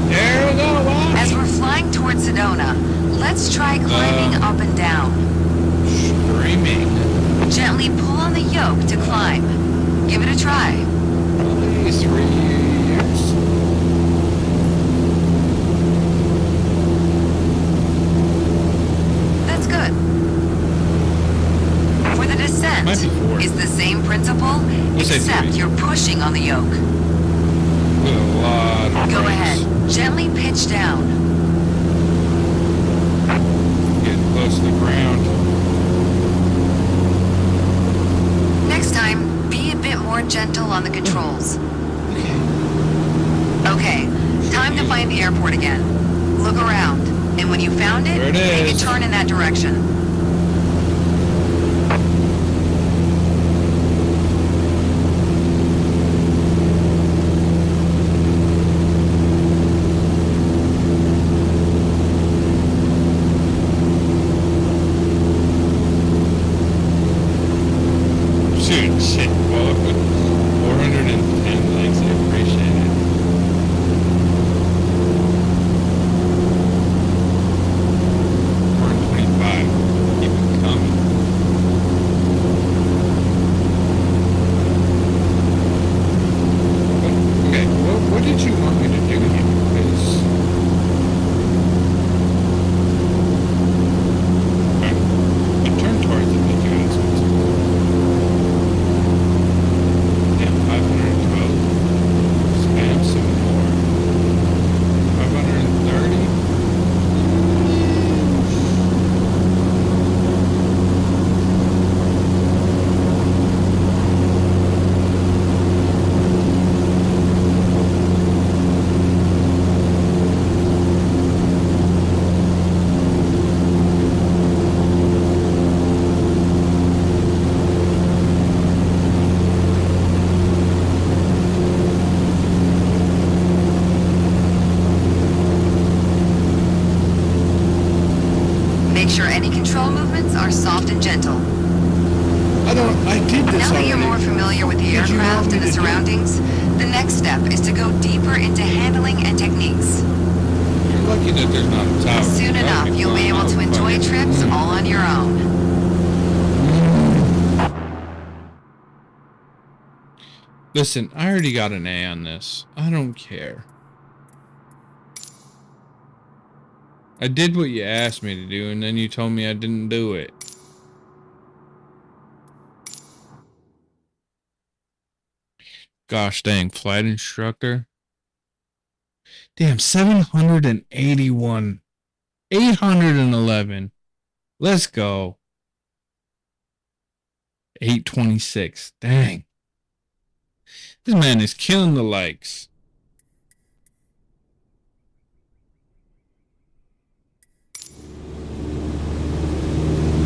There we go, watch. As we're flying towards Sedona, let's try climbing up and down. Screaming. Gently pull on the yoke to climb. Give it a try. Probably 3 years. That's good. For the descent, Might be 4. It's the same principle, Let's say except 3. you're pushing on the yoke. With a lot of Go brakes. ahead. Gently pitch down. Getting close to the ground. Next time, be a bit more gentle on the controls. Okay, time to find the airport again. Look around, and when you found it, There it make a is. turn in that direction. Shit. Well, 410 likes. I appreciate it. 425. Keep it coming. Okay, what did you want me to do here? Because I turned towards it like you asked me to. Damn, 512. Spam some more. 530. Make sure any control movements are soft and gentle. I did this Now that you're already. more familiar with the What did you want aircraft me and the to do? surroundings, the next step is to go deeper into handling and techniques. You're lucky that there's not a tower. Soon That enough, would you'll be able to fun. enjoy trips all on your own. Listen, I already got an A on this. I don't care. I did what you asked me to do, and then you told me I didn't do it. Gosh dang, flight instructor. Damn, 781. 811. Let's go. 826. Dang. This man is killing the likes.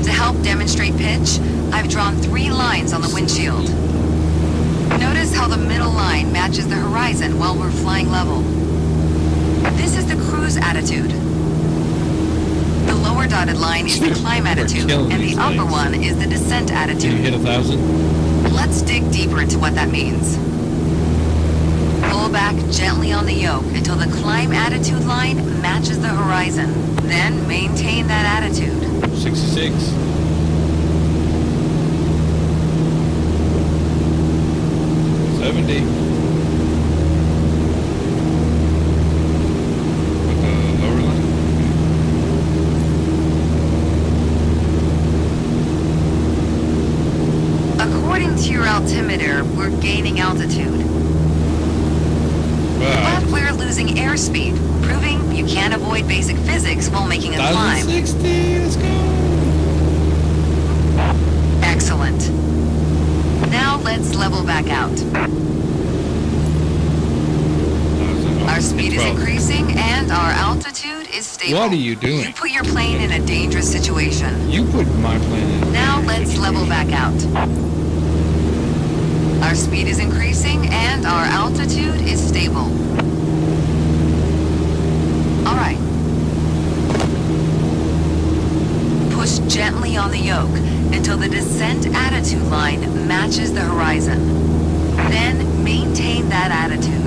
To help demonstrate pitch, I've drawn 3 lines on the windshield. Notice how the middle line matches the horizon while we're flying level. This is the cruise attitude. The lower dotted line is the climb We're attitude, killing and the these upper things. one is the descent Can you attitude. hit 1,000? Let's dig deeper into what that means. Pull back gently on the yoke until the climb attitude line matches the horizon. Then maintain that attitude. 66. 70. With the lower line? According to your altimeter, we're gaining altitude. Wow. But we're losing airspeed, proving you can't avoid basic physics while making a climb. 1,060. Let's go. Excellent. Now let's level back out. Our speed is increasing and our altitude is stable. What are you doing? You put your plane in a dangerous situation. You put my plane in. Now let's level back out. Our speed is increasing and our altitude is stable. All right. Push gently on the yoke until the descent attitude line matches the horizon. Then maintain that attitude.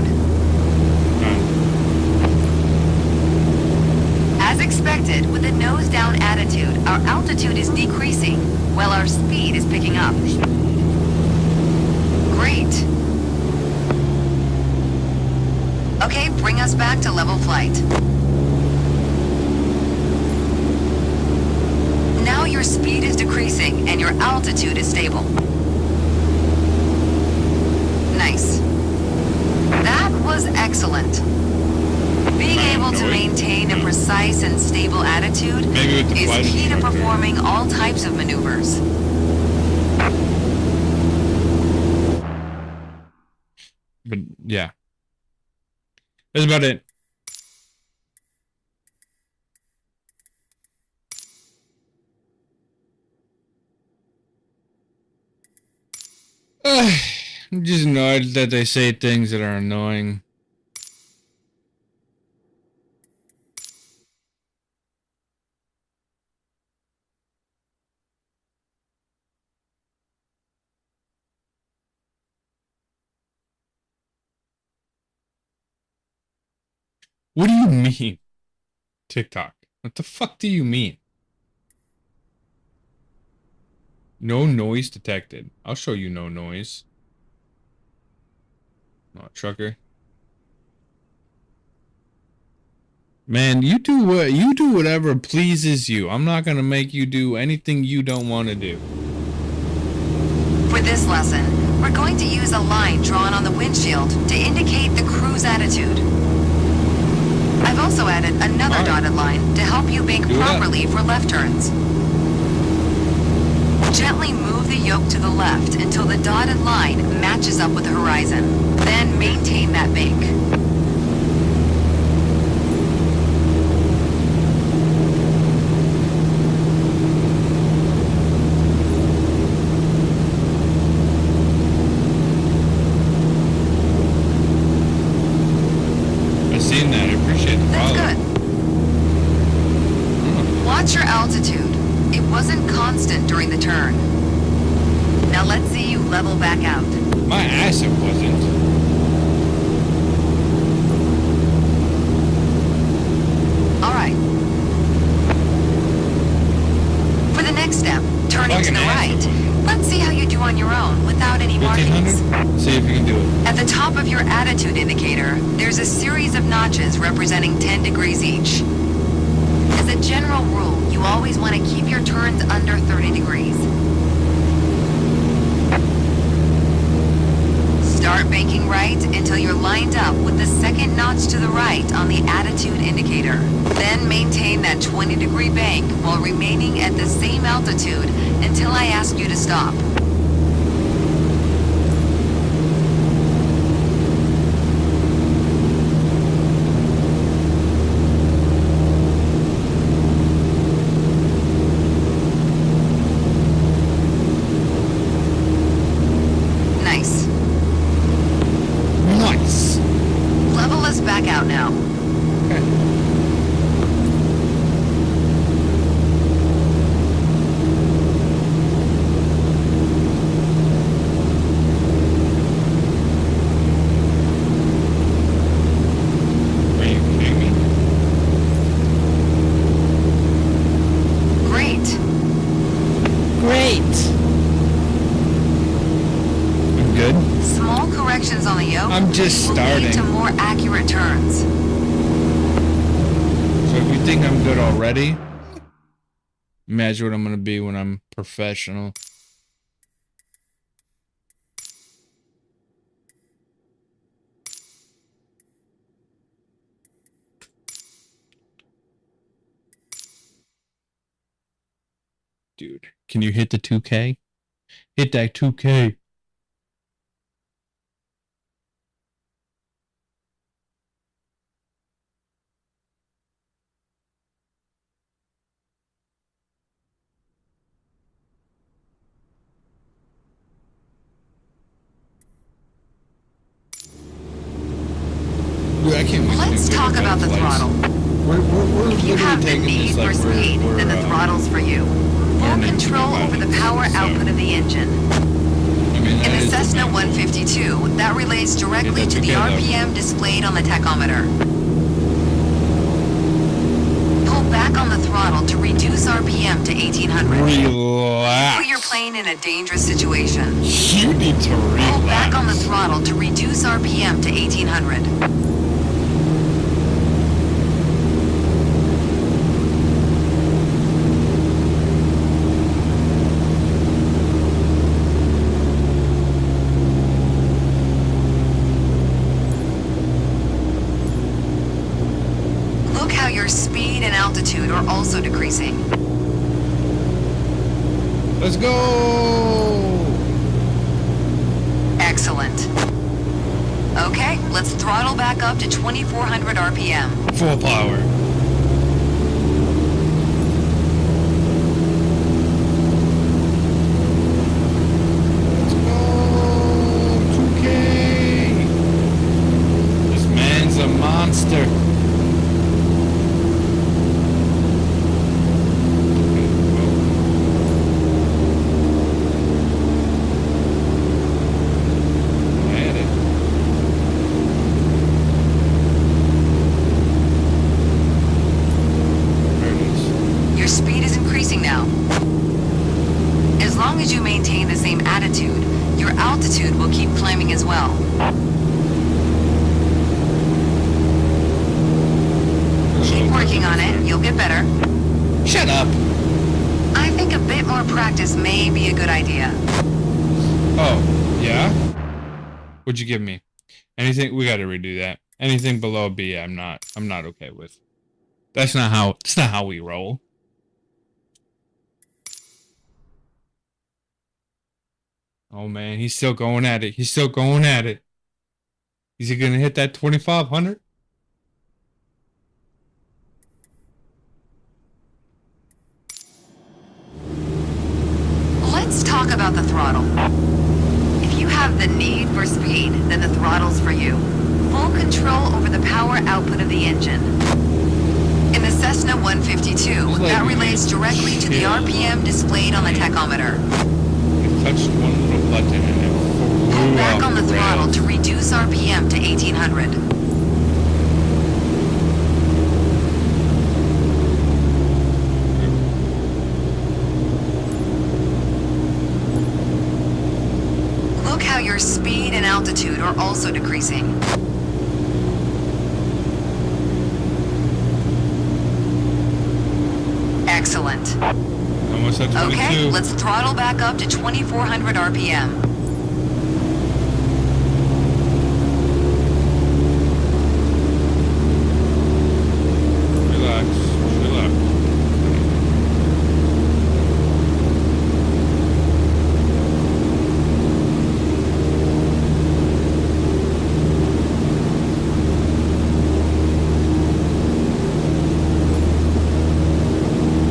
As expected, with a nose down attitude, our altitude is decreasing while our speed is picking up. Great. Okay, bring us back to level flight. Now your speed is decreasing and your altitude is stable. Excellent. Being able to maintain a precise and stable attitude Maybe with the is flight key to instructor. performing all types of maneuvers. But yeah, that's about it. I'm just annoyed that they say things that are annoying. What do you mean? TikTok. What the fuck do you mean? No noise detected. I'll show you no noise. Oh, trucker. Man, you do whatever pleases you. I'm not gonna make you do anything you don't want to do. For this lesson, we're going to use a line drawn on the windshield to indicate the crew's attitude. I've also added another dotted line to help you bank properly for left turns. Gently move the yoke to the left until the dotted line matches up with the horizon. Then maintain that bank. I've seen that. I appreciate the That's follow. good. Watch your altitude. It wasn't constant during the turn. Now let's see you level back out. My ass it wasn't. All right. For the next step, turning to Fucking the ass right. it wasn't. Let's see how you do on your own without any markings. 1500? See if you can do it. At the top of your attitude indicator, there's a series of notches representing 10 degrees each. As a general rule, you always want to keep your turns under 30 degrees. Start banking right until you're lined up with the second notch to the right on the attitude indicator. Then maintain that 20-degree bank while remaining at the same altitude until I ask you to stop. Nice. Nice. Level us back out now. Okay. Are you kidding me? Great. Great. I'm good. Small corrections on the yoke I'm just will lead to starting. more accurate turns. So if you think I'm good already, imagine what I'm gonna be when I'm professional. Dude, can you hit the 2K? Hit that 2K. Dude, I can't wait to Let's do talk bigger about the flights. throttle. We're If you literally have the taking need this for like speed, then the throttle's for you. Full learning control over the pilots, power so- output of the engine. I mean, In that the is Cessna main- 152, that relates directly that's to the okay, though. RPM displayed on the tachometer. Pull back on the throttle to reduce RPM to 1800. Relax. Put your plane in a dangerous situation. You need to relax. Pull back on the throttle to reduce RPM to 1800. altitude are also decreasing. Let's go! Excellent. Okay, let's throttle back up to 2400 RPM. Full power. Let's go! 2K! This man's a monster. Your speed is increasing now. As long as you maintain the same attitude, your altitude will keep climbing as well. Keep working on it, you'll get better. Shut up! I think a bit more practice may be a good idea. Oh, yeah? What'd you give me? Anything? We gotta redo that. Anything below B, I'm not okay with. That's not how we roll. Oh man, he's still going at it. He's still going at it. Is he gonna hit that 2500? Let's talk about the throttle. If you have the need for speed, then the throttle's for you. Full control over the power output of the engine. In the Cessna 152, that relates directly to the RPM displayed on the tachometer. Touched one little button and it Pull flew back off on the the throttle rails. to reduce RPM to 1800. Look how your speed and altitude are also decreasing. Excellent. Almost at 22. Okay, let's throttle back up to 2400 RPM. Relax. Relax.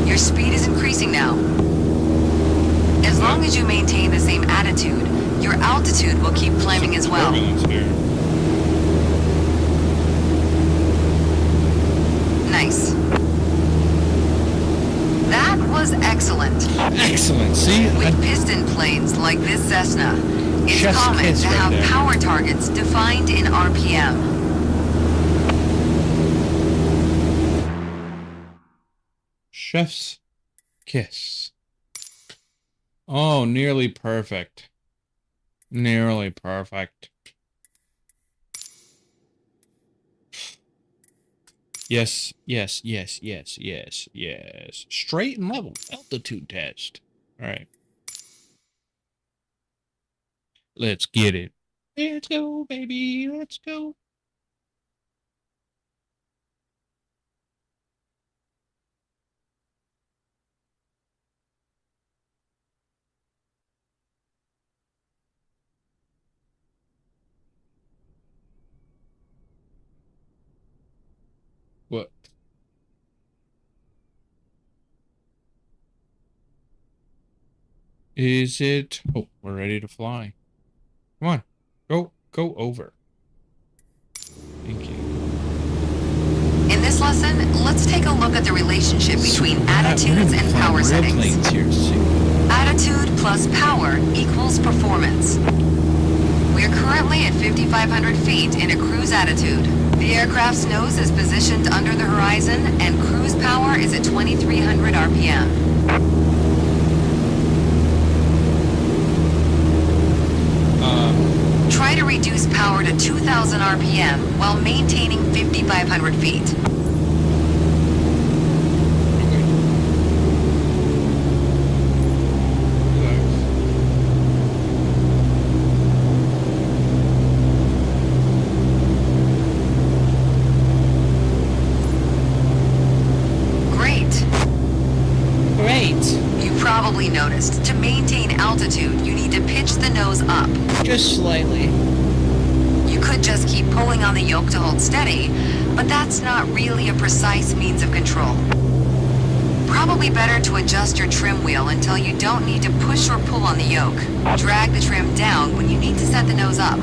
Your speed is increasing now. As long as you maintain the same attitude, your altitude will keep climbing as well. Turbulence here. Nice. That was excellent. Excellent. See? With piston planes like this Cessna, it's Chef's common kiss to right have there. power targets defined in RPM. Chef's kiss. Oh, nearly perfect. Nearly perfect. Yes, yes, yes, yes, yes, yes. Straight and level. Altitude test. All right. Let's get it. Let's go, baby. Let's go. What? Is it? Oh, we're ready to fly. Come on. Go over. Thank you. In this lesson, let's take a look at the relationship between attitudes and power settings. Here soon. Attitude plus power equals performance. We are currently at 5,500 feet in a cruise attitude. The aircraft's nose is positioned under the horizon and cruise power is at 2,300 RPM. Try to reduce power to 2,000 RPM while maintaining 5,500 feet. probably noticed, to maintain altitude, you need to pitch the nose up. Just slightly. You could just keep pulling on the yoke to hold steady, but that's not really a precise means of control. Probably better to adjust your trim wheel until you don't need to push or pull on the yoke. Drag the trim down when you need to set the nose up.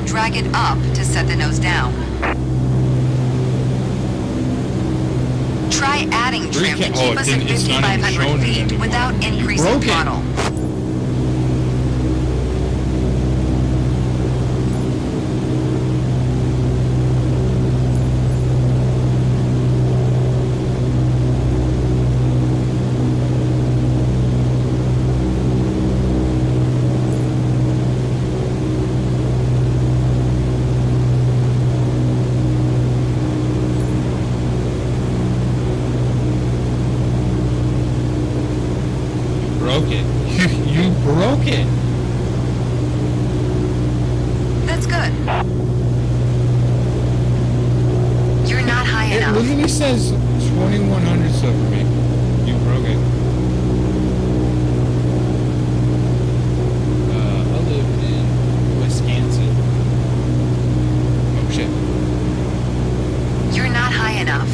Drag it up to set the nose down. Try adding trim to keep us at it's not even 5,500 showing it feet anymore. without You increasing broke it. throttle. Broke it. You broke it. That's good. You're not high It enough. literally says 2100 stuff for me. You broke it. I live in Wisconsin. Oh shit. You're not high enough.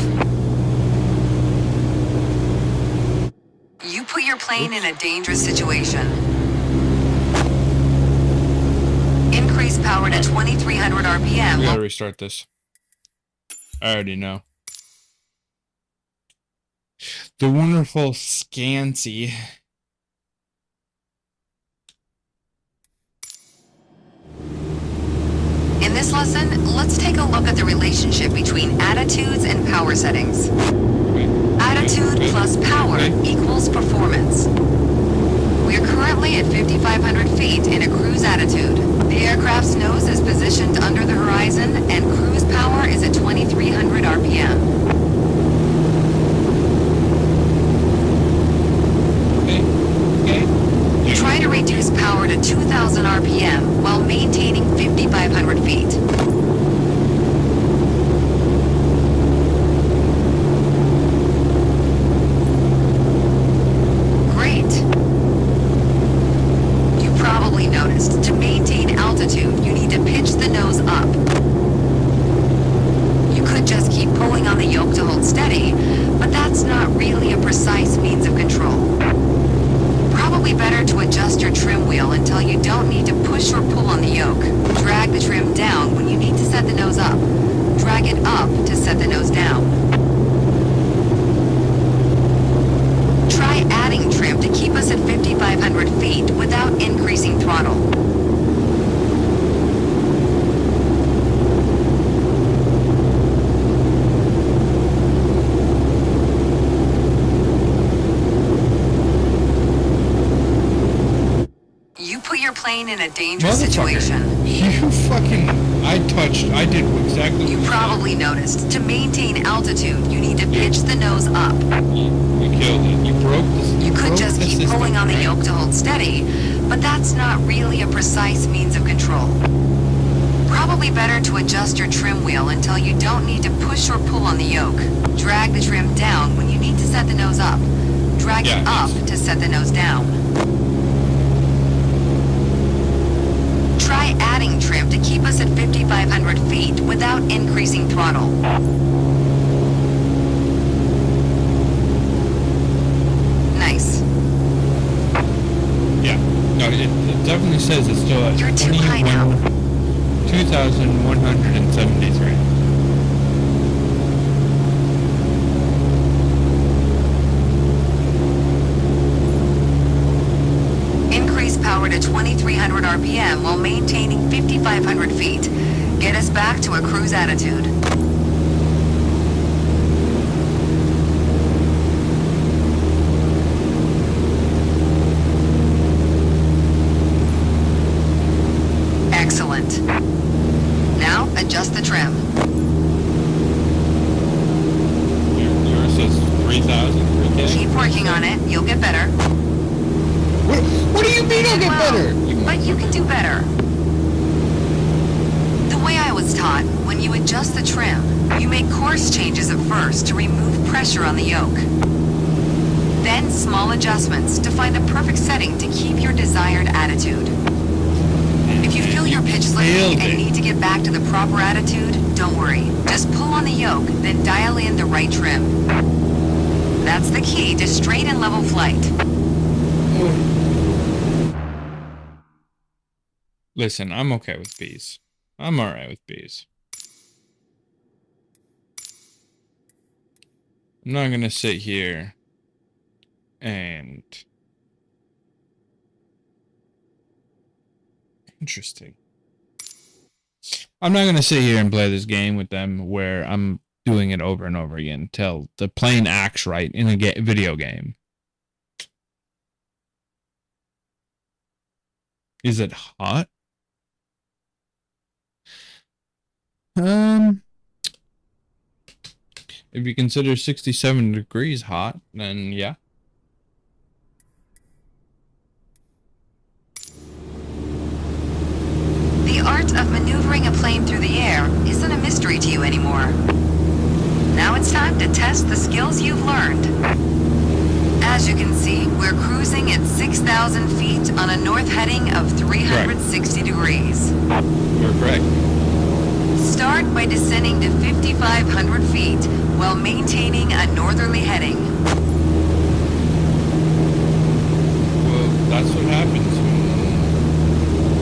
You put your plane in a dangerous situation. Increase power to 2300 RPM. We gotta restart this. I already know. The wonderful Scansy. In this lesson, let's take a look at the relationship between attitudes and power settings. Attitude plus power equals performance. We are currently at 5,500 feet in a cruise attitude. The aircraft's nose is positioned under the horizon and cruise power is at 2,300 RPM. Try to reduce power to 2,000 RPM while maintaining 5,500 feet. Great. You probably noticed, to maintain altitude, you need to pitch the nose up. You could just keep pulling on the yoke to hold steady, but that's not really a precise means of control. Probably better to adjust your trim wheel until you don't need to push or pull on the yoke. Drag the trim down when you need to set the nose up. Drag it up to set the nose down. Try adding trim to keep us at 5,500 feet without increasing throttle. You put your plane in a dangerous situation. You fucking... I did exactly what You said. probably noticed, to maintain altitude, you need to pitch the nose up. You killed it. You broke this. You could broke just the keep system, pulling on the right? yoke to hold steady, but that's not really a precise means of control. Probably better to adjust your trim wheel until you don't need to push or pull on the yoke. Drag the trim down when you need to set the nose up. Drag it up to set the nose down. Try adding trim to keep us at 5,500 feet without increasing throttle. Nice. Yeah. No, it definitely says it's still at You're too high now. 2,173. Increase power to 2,300 RPM while maintaining 5,500 feet. Get us back to a cruise attitude. Excellent. Now, adjust the trim. Yours says 3,000. Okay. Keep working on it. You'll get better. What do you mean I'll get better? But you can do better. The way I was taught, when you adjust the trim, you make course changes at first to remove pressure on the yoke. Then and small adjustments to find the perfect setting to keep your desired attitude. If you feel your pitch slipping and need to get back to the proper attitude, don't worry. Just pull on the yoke, then dial in the right trim. That's the key to straight and level flight. Listen, I'm okay with bees. I'm alright with bees. I'm not gonna sit here and... Interesting. I'm not gonna sit here and play this game with them where I'm doing it over and over again until the plane acts right in a video game. Is it hot? If you consider 67 degrees hot, then yeah. The art of maneuvering a plane through the air isn't a mystery to you anymore. Now it's time to test the skills you've learned. As you can see, we're cruising at 6,000 feet on a north heading of 360 degrees. You're correct. Start by descending to 5,500 feet while maintaining a northerly heading. Well, that's what happens when,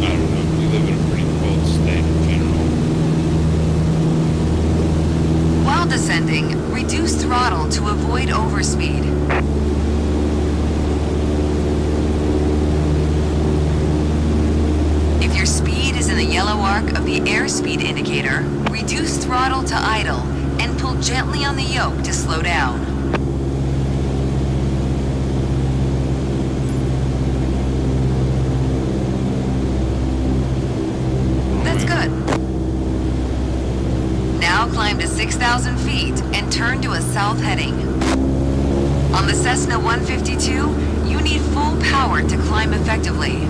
I don't know, you live in a pretty cold state in general. While descending, reduce throttle to avoid overspeed. If your speed is in the yellow arc of the airspeed indicator, reduce throttle to idle and pull gently on the yoke to slow down. That's good. Now climb to 6,000 feet and turn to a south heading. On the Cessna 152, you need full power to climb effectively.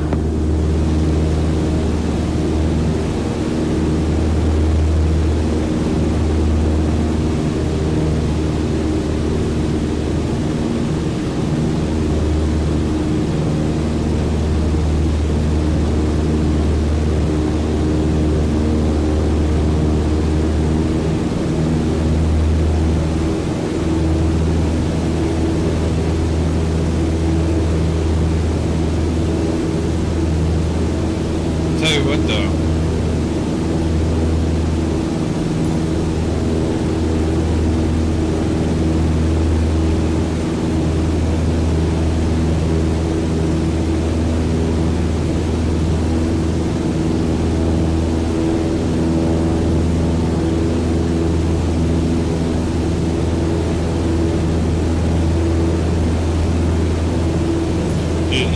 Tell you what though.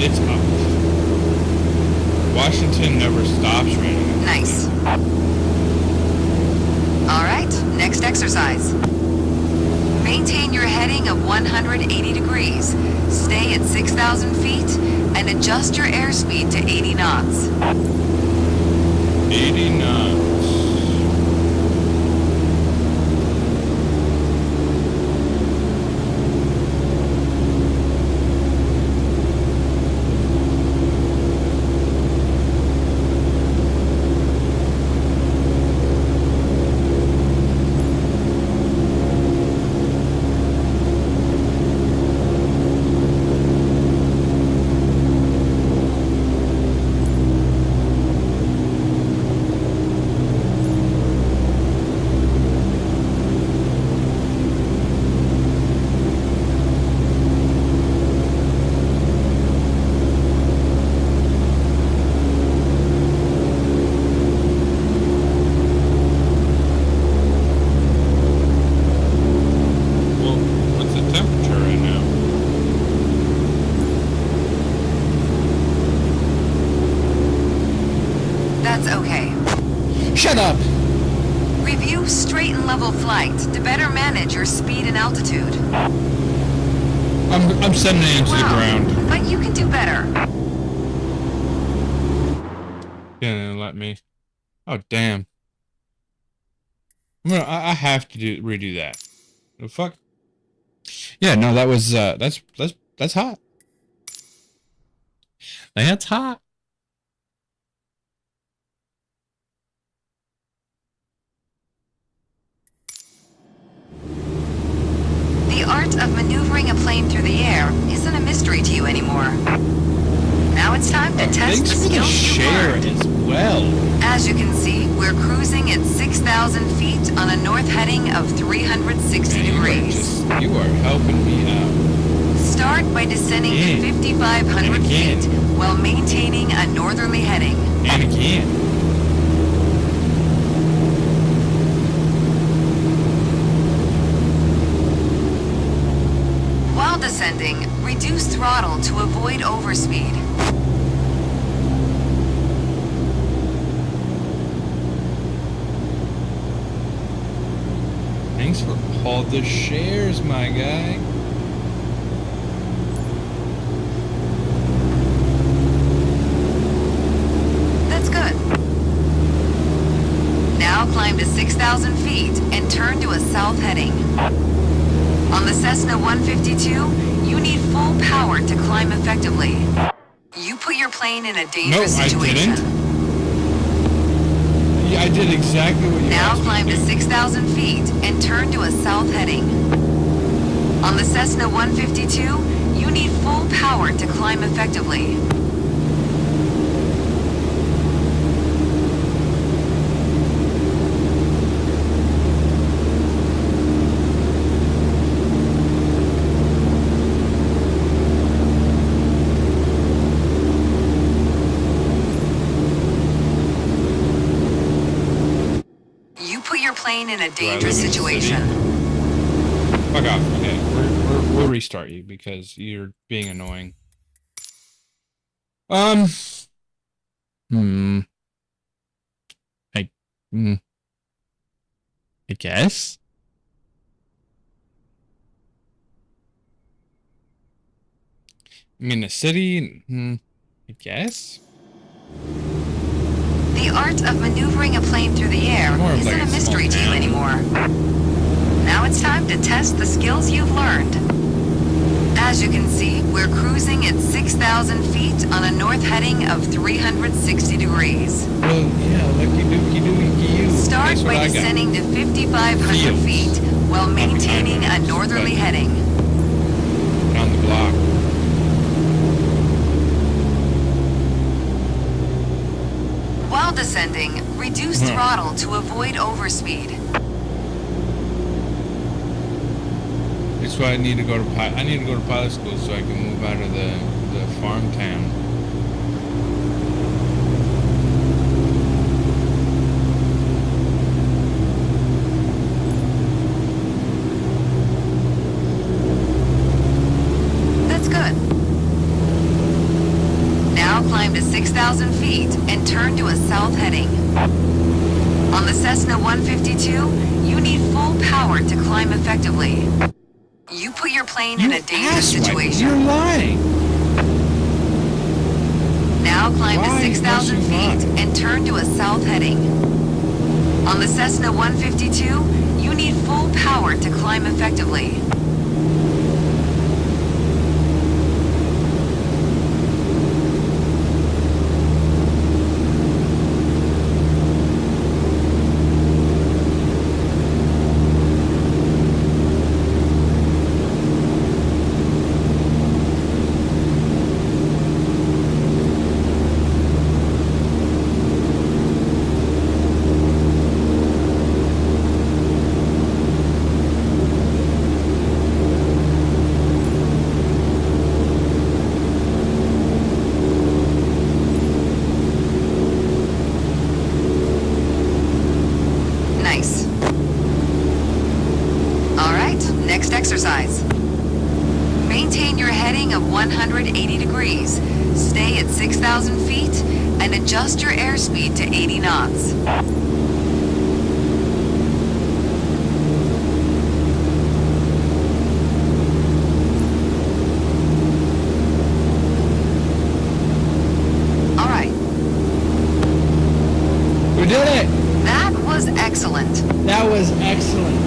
It's up. Washington never stops raining. Nice. All right, next exercise. Maintain your heading of 180 degrees. Stay at 6,000 feet and adjust your airspeed to 80 knots. 80 knots. That's okay. Shut up! Review straight and level flight to better manage your speed and altitude. I'm sending it into the ground. But you can do better. Didn't let me. Oh damn. I have to redo that. The fuck? Yeah, no, that was that's That's hot. That's hot. The art of maneuvering a plane through the air isn't a mystery to you anymore. Now it's time to test Thanks the for the skills you've share learned. as well. As you can see, we're cruising at 6,000 feet on a north heading of 360 Man, degrees. you are helping me out. Start by descending to Again. 5,500 And again. feet while maintaining a northerly heading. And again. While descending, reduce throttle to avoid overspeed. Thanks for all the shares, my guy. That's good. Now climb to 6,000 feet and turn to a south heading. On the Cessna 152, you need full power to climb effectively. You put your plane in a dangerous No, I situation. didn't. Yeah, I did exactly what you Now asked me climb to do. 6,000 feet and turn to a south heading. On the Cessna 152, you need full power to climb effectively. You put your plane in a dangerous live in the situation. Fuck off. Okay, we'll restart you because you're being annoying. Hmm. I. Hmm. I guess. I mean, the city. I guess. The art of maneuvering a plane through the air More of isn't like a a mystery small to you town. anymore. Now it's time to test the skills you've learned. As you can see, we're cruising at 6,000 feet on a north heading of 360 degrees. Well, yeah, lucky dookie dookie you. Start Guess what by I got? descending to 5,500 Fields. feet while maintaining a northerly but- heading. On the block. While descending, reduce throttle to avoid overspeed. That's why I need to go to I need to go to pilot school so I can move out of the farm town. That's good. Now climb to 6,000 feet and turn to a south heading. On the Cessna 152, you need full power to climb effectively. You put your plane in a dangerous You're situation. lying. Now climb Why to must 6,000 you lie? feet and turn to a south heading. On the Cessna 152, you need full power to climb effectively. Nice. All right, next exercise. Maintain your heading of 180 degrees. Stay at 6,000 feet and adjust your airspeed to 80 knots. All right, We did it. that was excellent. That was excellent.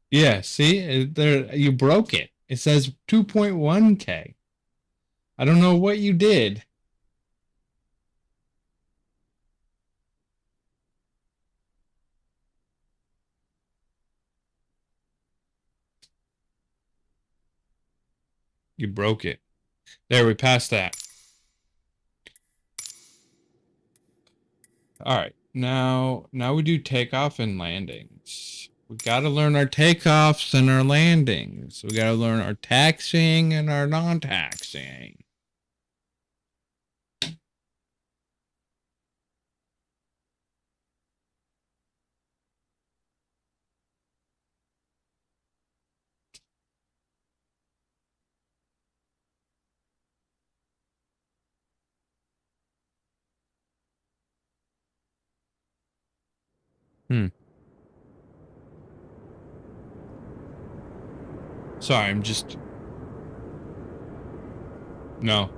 Yeah, see? There, you broke it. It says 2.1K. I don't know what you did. You broke it. There, we passed that. Alright, now we do takeoff and landings. We gotta learn our takeoffs and our landings. We gotta learn our taxiing and our non-taxiing. Sorry, I'm just... No.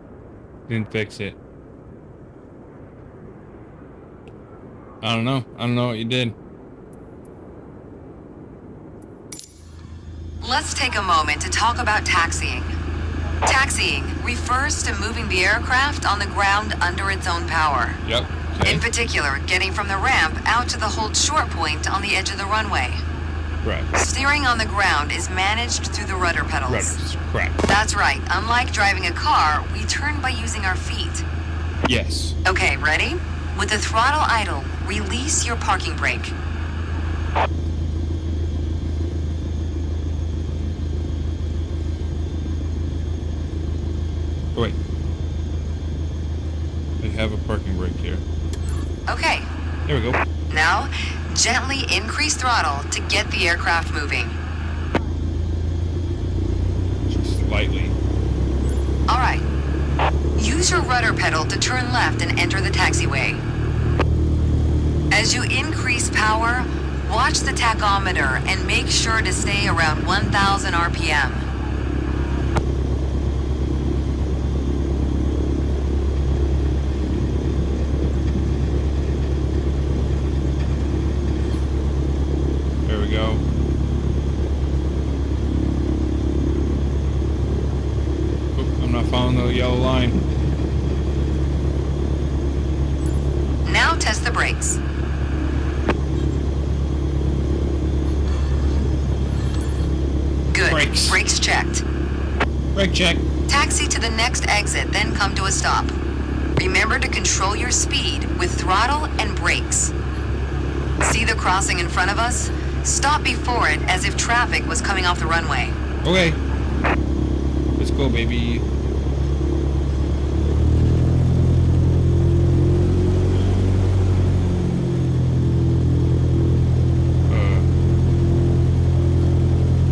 Didn't fix it. I don't know. I don't know what you did. Let's take a moment to talk about taxiing. Taxiing refers to moving the aircraft on the ground under its own power. Yep. Okay. In particular, getting from the ramp out to the hold short point on the edge of the runway. Right. Steering on the ground is managed through the rudder pedals. Rudders. Correct. That's right. Unlike driving a car, we turn by using our feet. Yes. Okay, ready? With the throttle idle, release your parking brake. Oh, wait. I have a parking brake here. Okay. There we go. Now, gently increase throttle to get the aircraft moving. Just slightly. All right. Use your rudder pedal to turn left and enter the taxiway. As you increase power, watch the tachometer and make sure to stay around 1,000 RPM. There we go. Oop, I'm not following the yellow line. Now test the brakes. Good. Brakes. checked. Brake check. Taxi to the next exit, then come to a stop. Remember to control your speed with throttle and brakes. See the crossing in front of us? Stop before it as if traffic was coming off the runway. Okay. Let's go, baby.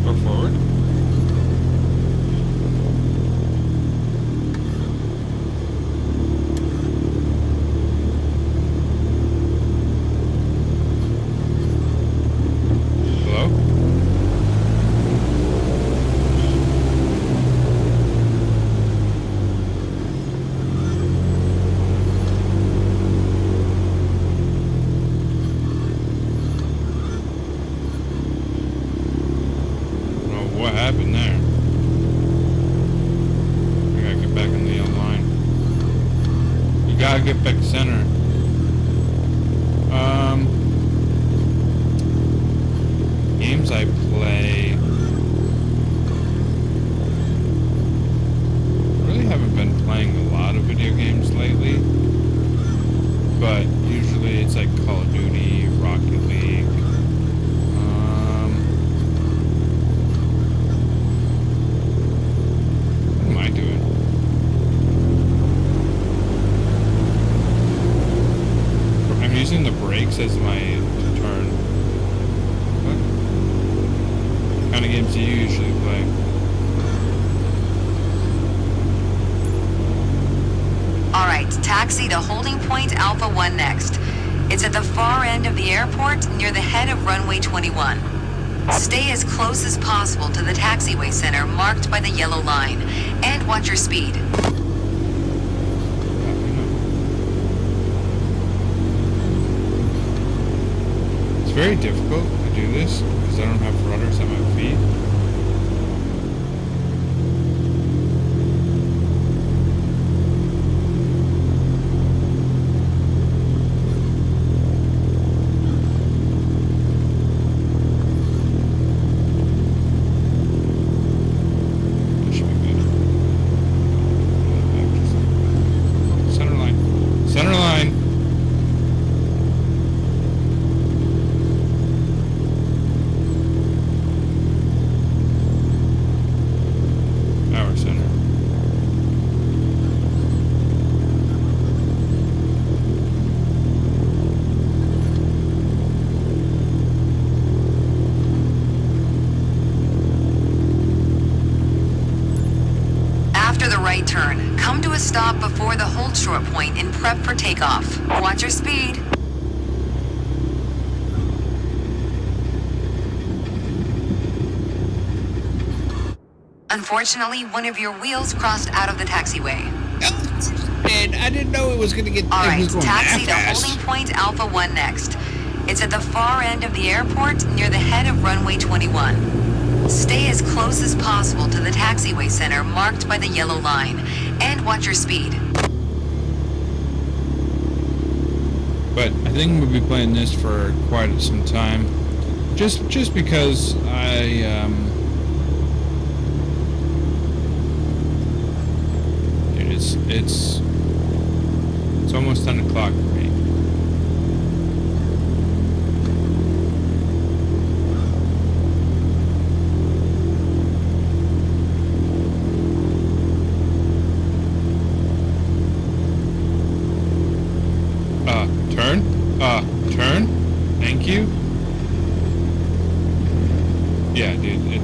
Go forward. Hello? What happened there? I gotta get back in the line. You gotta get back center. Games I play. Really haven't been playing a lot of video games lately. But usually it's like Call of Duty, Rocket League. What am I doing? I'm using the brakes as my turn. What kind of games do you usually play? All right, taxi to holding point Alpha 1 next. It's at the far end of the airport near the head of runway 21. Stay as close as possible to the taxiway center marked by the yellow line, and watch your speed. It's very difficult. I do this because I don't have rudders at my feet. That should be good. Center line. Center line. Power center. After the right turn, come to a stop before the hold short point and prep for takeoff. Watch your speed. Unfortunately, one of your wheels crossed out of the taxiway. And I didn't know it was gonna get. All right, it was going taxi to that fast. holding point Alpha 1 next. It's at the far end of the airport near the head of runway 21. Stay as close as possible to the taxiway center marked by the yellow line, and watch your speed. But I think we'll be playing this for quite some time, just because dude, it's almost 10 o'clock for me. Turn. Thank you. Yeah, dude.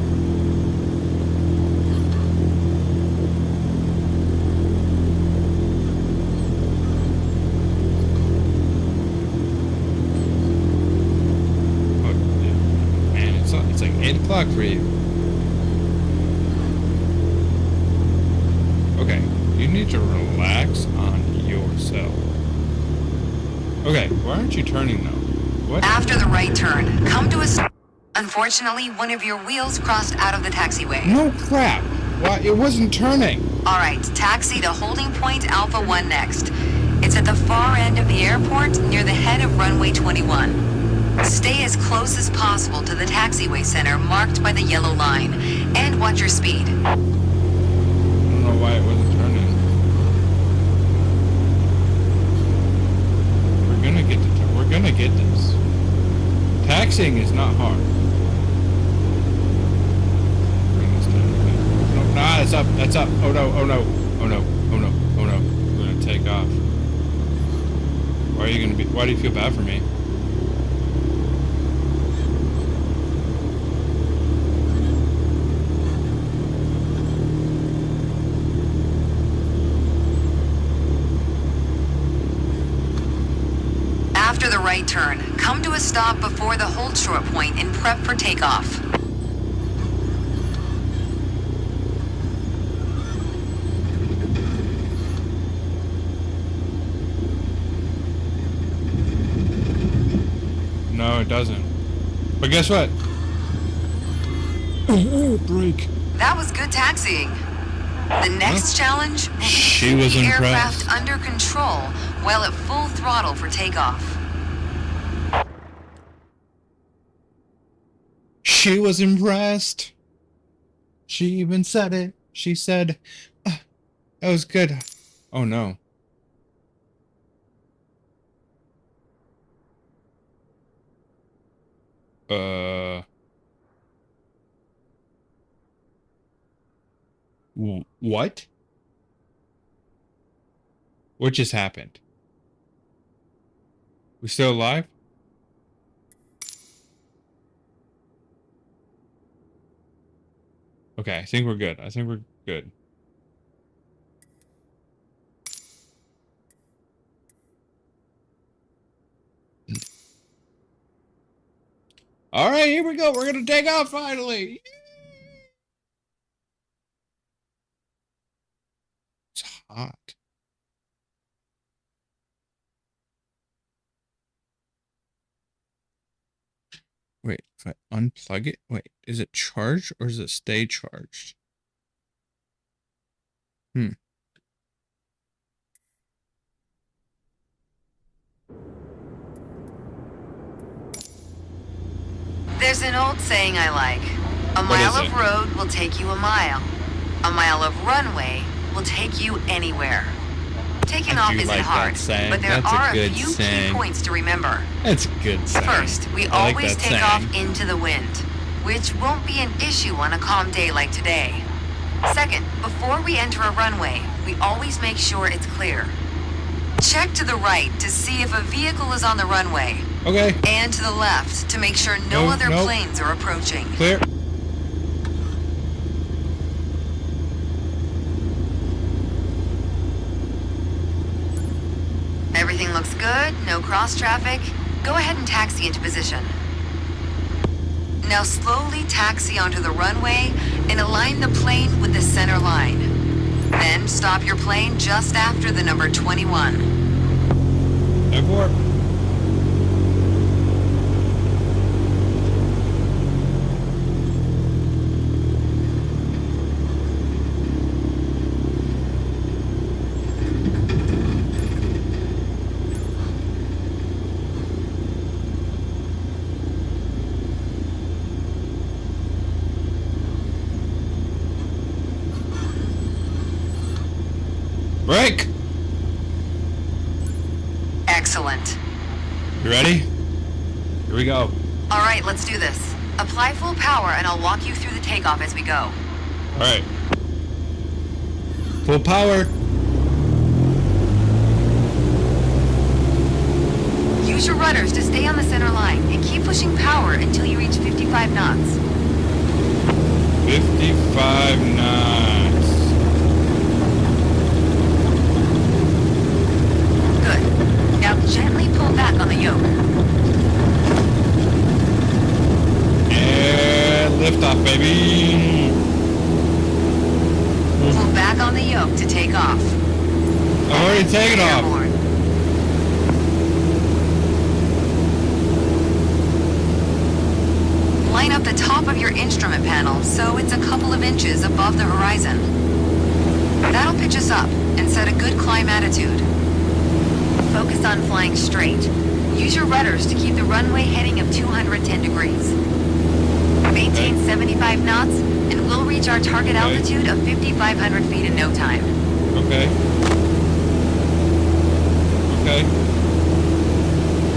Oh, man, it's like 8 o'clock for you. Okay, you need to relax on yourself. Okay, why aren't you turning though? What? After the right turn, come to a stop. Unfortunately, one of your wheels crossed out of the taxiway. No crap. Why? It wasn't turning. All right, taxi to holding point Alpha 1 next. It's at the far end of the airport near the head of runway 21. Stay as close as possible to the taxiway center marked by the yellow line, and watch your speed. I don't know why it wasn't turning. We're gonna get this. Taxiing is not hard. Bring this down. No, nah, it's up. That's up. Oh no. Oh no. Oh no. Oh no. Oh no. We're gonna take off. Why are you gonna be? Why do you feel bad for me? After the right turn, come to a stop before the hold short point and prep for takeoff. No, it doesn't. But guess what? Oh, break. That was good taxiing. The next challenge will be She keep was the impressed. aircraft under control while at full throttle for takeoff. She was impressed. She even said it. She said, "Ah, that was good." Oh no. What? What just happened? We still alive? Okay, I think we're good. I think we're good. All right, here we go. We're gonna take off finally. It's hot. Wait, if I unplug it, wait, is it charged or does it stay charged? There's an old saying I like. A What mile is of it? road will take you a mile. A mile of runway will take you anywhere. Taking I off do isn't like that hard, saying. but there That's a are a good few saying. key points to remember. That's a good saying. First, we I like always that take saying. off into the wind, which won't be an issue on a calm day like today. Second, before we enter a runway, we always make sure it's clear. Check to the right to see if a vehicle is on the runway, Okay, and to the left to make sure no other nope. planes are approaching. clear. Everything looks good, no cross traffic. Go ahead and taxi into position. Now slowly taxi onto the runway and align the plane with the center line. Then stop your plane just after the number 21. Airport. Break. Excellent. You ready? Here we go. All right, let's do this. Apply full power and I'll walk you through the takeoff as we go. All right. Full power. Use your rudders to stay on the center line and keep pushing power until you reach 55 knots. 55 knots. Good. Now gently pull back on the yoke. And lift off, baby. Pull back on the yoke to take off. I've already taken off. Airborne. Line up the top of your instrument panel so it's a couple of inches above the horizon. That'll pitch us up and set a good climb attitude. Focus on flying straight. Use your rudders to keep the runway heading of 210 degrees. Maintain 75 knots and we'll reach our target altitude of 5,500 feet in no time. Okay. Okay.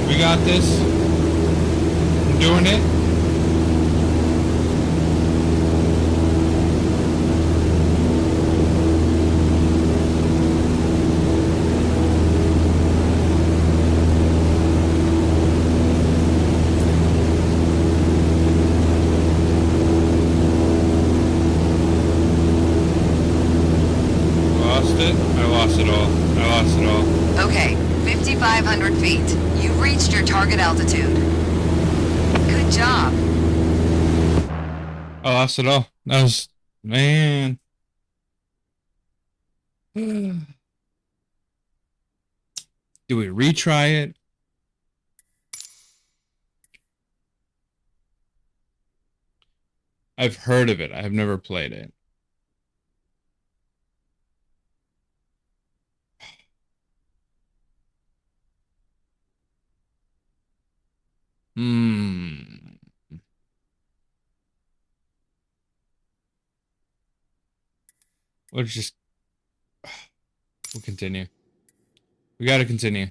We got this. I'm doing it. Lost it. I lost it all. I lost it all. Okay, 5,500 feet. You've reached your target altitude. Good job. I lost it all. That was, man. Do we retry it? I've heard of it. I've never played it. Let's just... We'll continue. We gotta continue.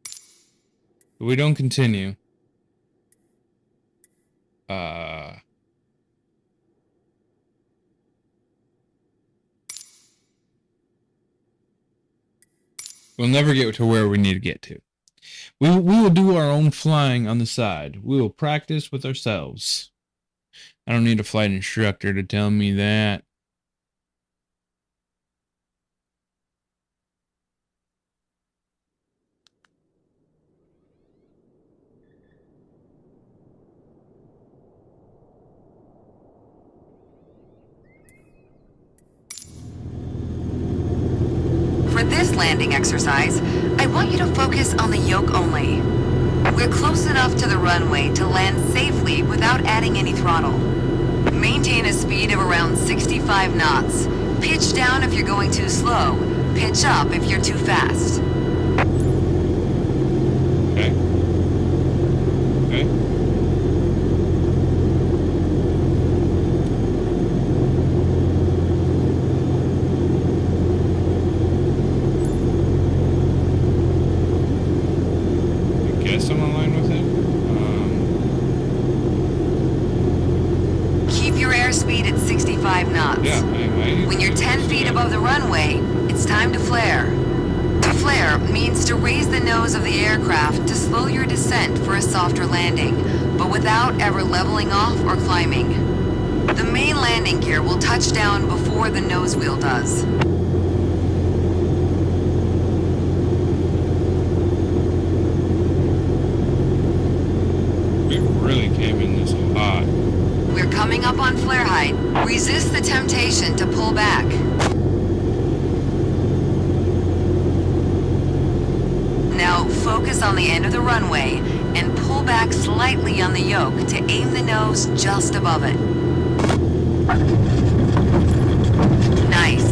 If we don't continue... We'll never get to where we need to get to. We will do our own flying on the side. We will practice with ourselves. I don't need a flight instructor to tell me that. For this landing exercise, I want you to focus on the yoke only. We're close enough to the runway to land safely without adding any throttle. Maintain a speed of around 65 knots. Pitch down if you're going too slow. Pitch up if you're too fast. Okay. Okay. I guess I'm aligned with it. Keep your airspeed at 65 knots. Yeah, When you're 10 feet above the runway, it's time to flare. To flare means to raise the nose of the aircraft to slow your descent for a softer landing, but without ever leveling off or climbing. The main landing gear will touch down before the nose wheel does. We really came in this hot. We're coming up on flare height. Resist the temptation to pull back. Now focus on the end of the runway and pull back slightly on the yoke to aim the nose just above it. Nice.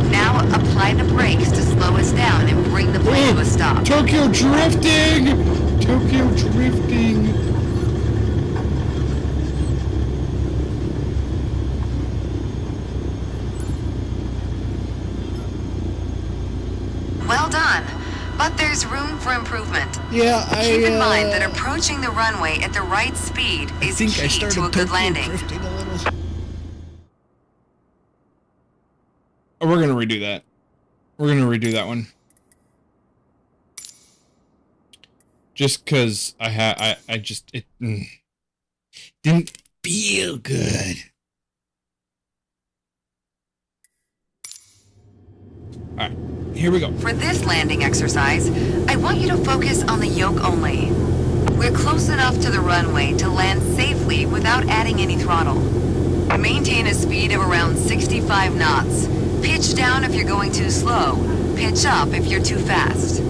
Now apply the brakes to slow us down and bring the plane to a stop. Tokyo drifting! Tokyo drifting! Well done, but there's room for improvement. Yeah, Keep in mind that approaching the runway at the right speed is key to a good landing. Oh, we're gonna redo that. We're gonna redo that one. Just cause I just didn't feel good. Alright, here we go. For this landing exercise, I want you to focus on the yoke only. We're close enough to the runway to land safely without adding any throttle. Maintain a speed of around 65 knots. Pitch down if you're going too slow. Pitch up if you're too fast.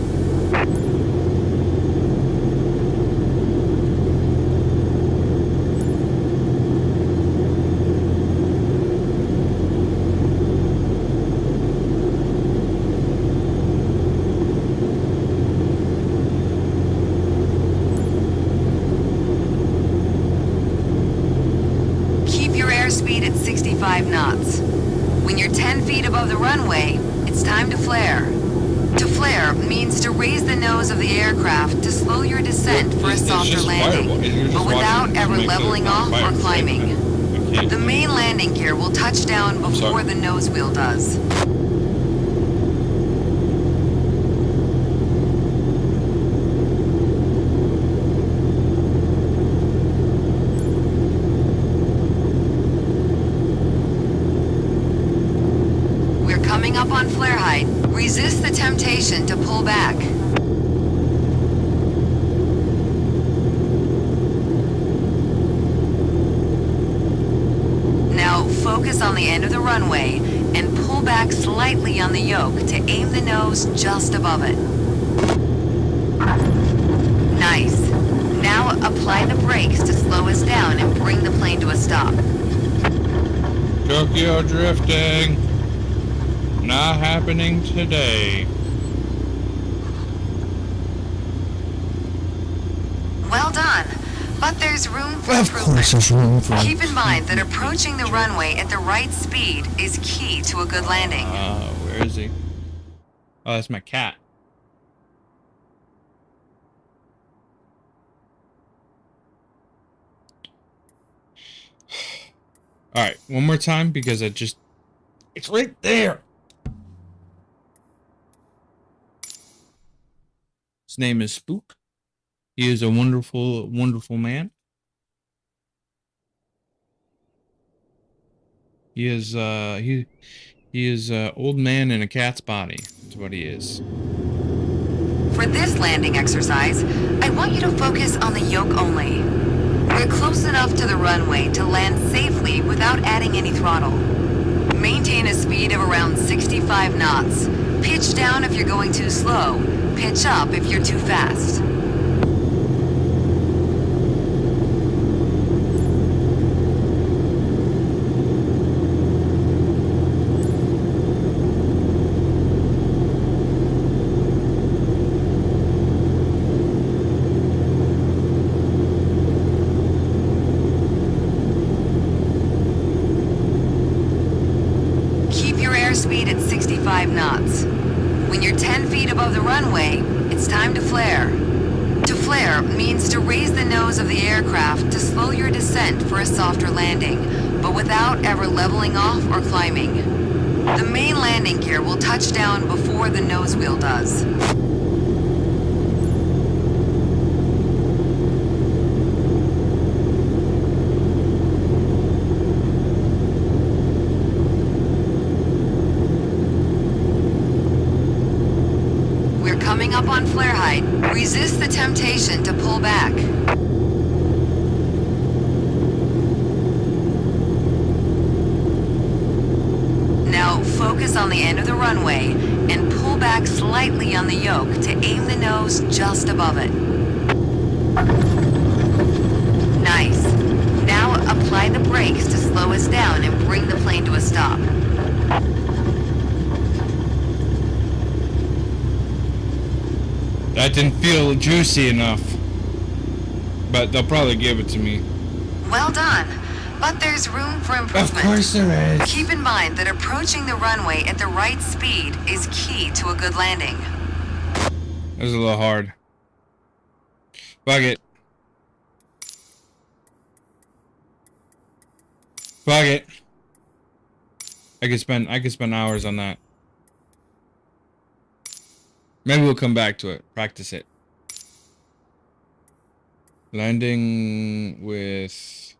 Keep your airspeed at 65 knots. When you're 10 feet above the runway, it's time to flare. To flare means to raise the nose of the aircraft to slow your descent for a softer landing, but without ever leveling off or climbing. The main landing gear will touch down before the nose wheel does. Coming up on flare height, resist the temptation to pull back. Now focus on the end of the runway and pull back slightly on the yoke to aim the nose just above it. Nice. Now apply the brakes to slow us down and bring the plane to a stop. Tokyo drifting. Not happening today. Well done, but there's room for Of improvement. course there's room for Keep in mind that approaching the runway at the right speed is key to a good landing. Where is he? Oh, that's my cat. Alright, one more time because it's right there. His name is Spook. He is a wonderful, wonderful man. He is old man in a cat's body. That's what he is. For this landing exercise, I want you to focus on the yoke only. We're close enough to the runway to land safely without adding any throttle. Maintain a speed of around 65 knots. Pitch down if you're going too slow. Pitch up if you're too fast. speed at 65 knots. When you're 10 feet above the runway, it's time to flare. To flare means to raise the nose of the aircraft to slow your descent for a softer landing, but without ever leveling off or climbing. The main landing gear will touch down before the nose wheel does. We're coming up on flare height. Resist the temptation to pull back. Now focus on the end of the runway and pull back slightly on the yoke to aim the nose just above it. Nice. Now apply the brakes to slow us down and bring the plane to a stop. That didn't feel juicy enough. But they'll probably give it to me. Well done. But there's room for improvement. Of course there is. Keep in mind that approaching the runway at the right speed is key to a good landing. That was a little hard. Fuck it. Fuck it. I could spend hours on that. Maybe we'll come back to it. Practice it. Landing with...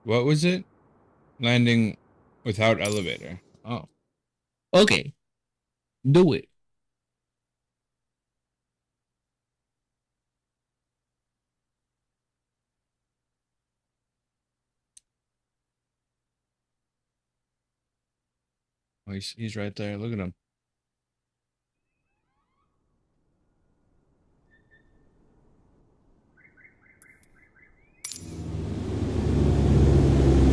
What was it? Landing without elevator. Oh. Okay. Do it. Oh, he's right there. Look at him.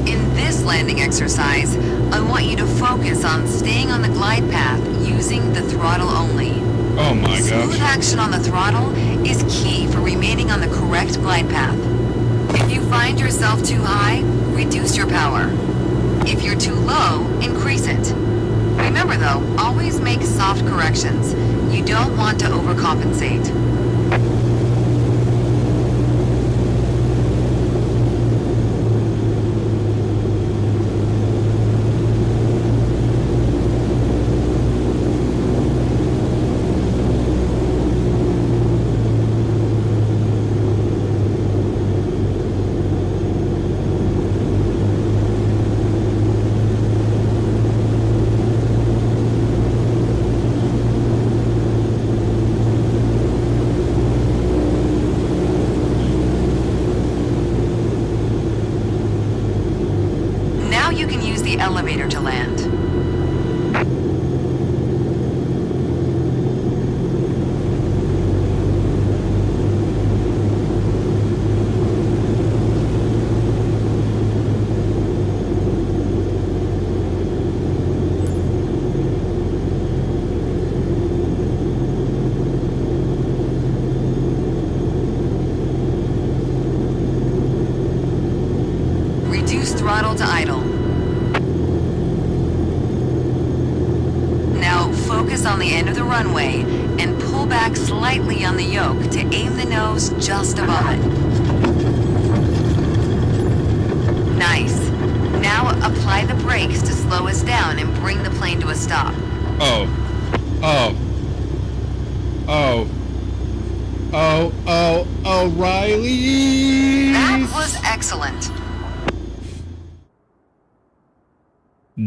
In this landing exercise, I want you to focus on staying on the glide path using the throttle only. Oh my Smooth gosh. action on the throttle is key for remaining on the correct glide path. If you find yourself too high, reduce your power. If you're too low, increase it. Remember though, always make soft corrections. You don't want to overcompensate. Now you can use the elevator to land. Reduce throttle to idle. Now focus on the end of the runway and pull back slightly on the yoke to aim the nose just above it. Nice. Now apply the brakes to slow us down and bring the plane to a stop. Oh. Oh. Oh. Oh. Oh. Oh, Riley. That was excellent.